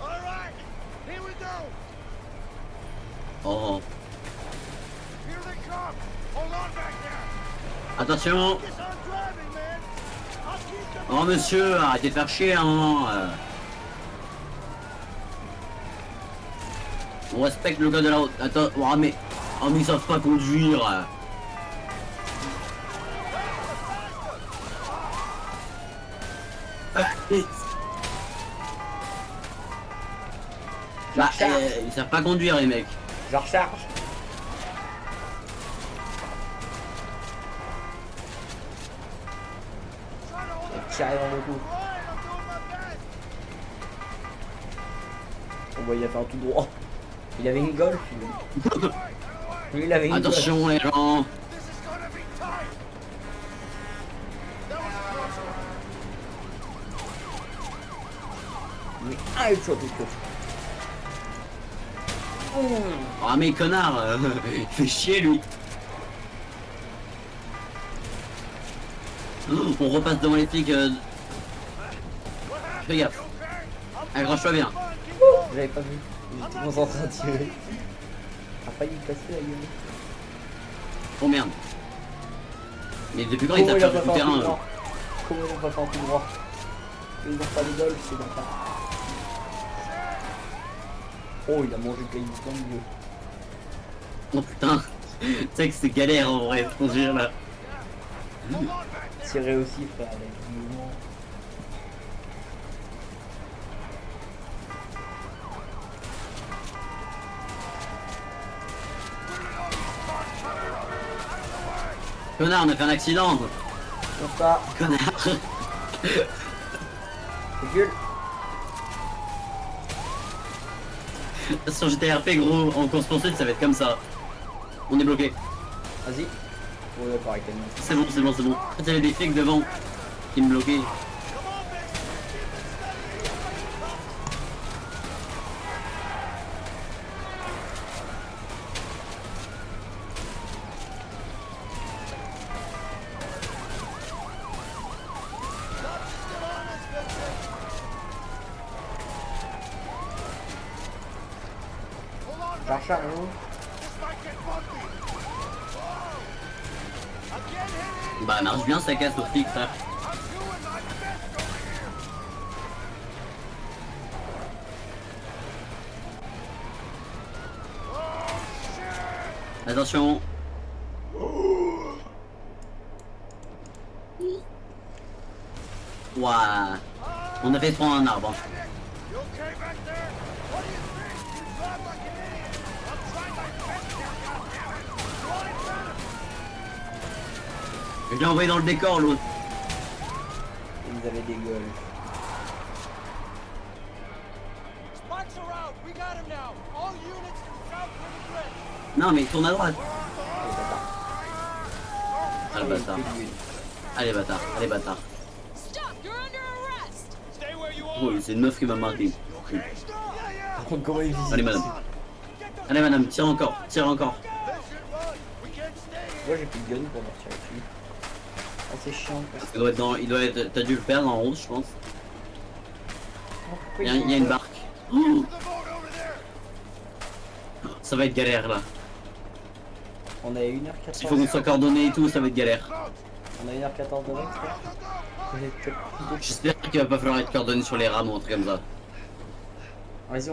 Alright! Here we go! Oh. Here they come! Hold on back there! Attention. Focus on driving, man! I'll keep them... Oh monsieur, arrêtez de faire chier à un moment. On respecte le code de la route. Attends, oh mais ils savent pas conduire. Bah, ils savent pas conduire les mecs. Je recharge. Tiré dans le cou. On voyait faire tout droit. Il avait une golf. Lui, il avait une golf. Attention les gens. Mais un headshot et que. Ah mais connard, il fait chier lui. On repasse devant les flics. Fais gaffe. Accroche-toi bien. J'avais pas vu. J'étais concentré à tirer. A failli me passer la gueule. Oh merde. Mais depuis quand ils tapent sur le terrain Comment ils ont pas fait en tout droit? Ils ont pas de golf, c'est comme ça. Oh, il a mangé le caillou dans le milieu. Oh putain. Tu sais que c'est galère en vrai de conduire là. Tirer aussi, frère, avec le mouvement. Connard, on a fait un accident. Comme ça, Connard. recule. Sur GTRP gros, en course poursuite ça va être comme ça. On est bloqué. Vas-y. Oh, d'accord, avec tellement. C'est bon, c'est bon, c'est bon. En fait, il y avait des flics devant qui me bloquaient. Je recharge, hein. Bah marche bien sa casse au flic frère. Attention. Ouah. On a fait prendre un arbre. Je l'ai envoyé dans le décor l'autre. Ils avaient des gueules. Non mais tourne à droite. Allez bâtard. Allez bâtard. Allez bâtard. Oh c'est une meuf qui m'a marqué. Par contre, comment ils visent? Allez madame. Allez madame, tire encore, tire encore. Moi j'ai plus de gun pour leur tirer dessus. Ah, c'est chiant. Il doit être dans. Il doit être. T'as dû le perdre en rose je pense. Il y a une barque. Oh, ça va être galère là. On a 1h14. Il faut qu'on soit coordonné et tout, ça va être galère. On a 1h14 de reste. J'espère qu'il va pas falloir être coordonné sur les rames ou un truc comme ça. Vas-y,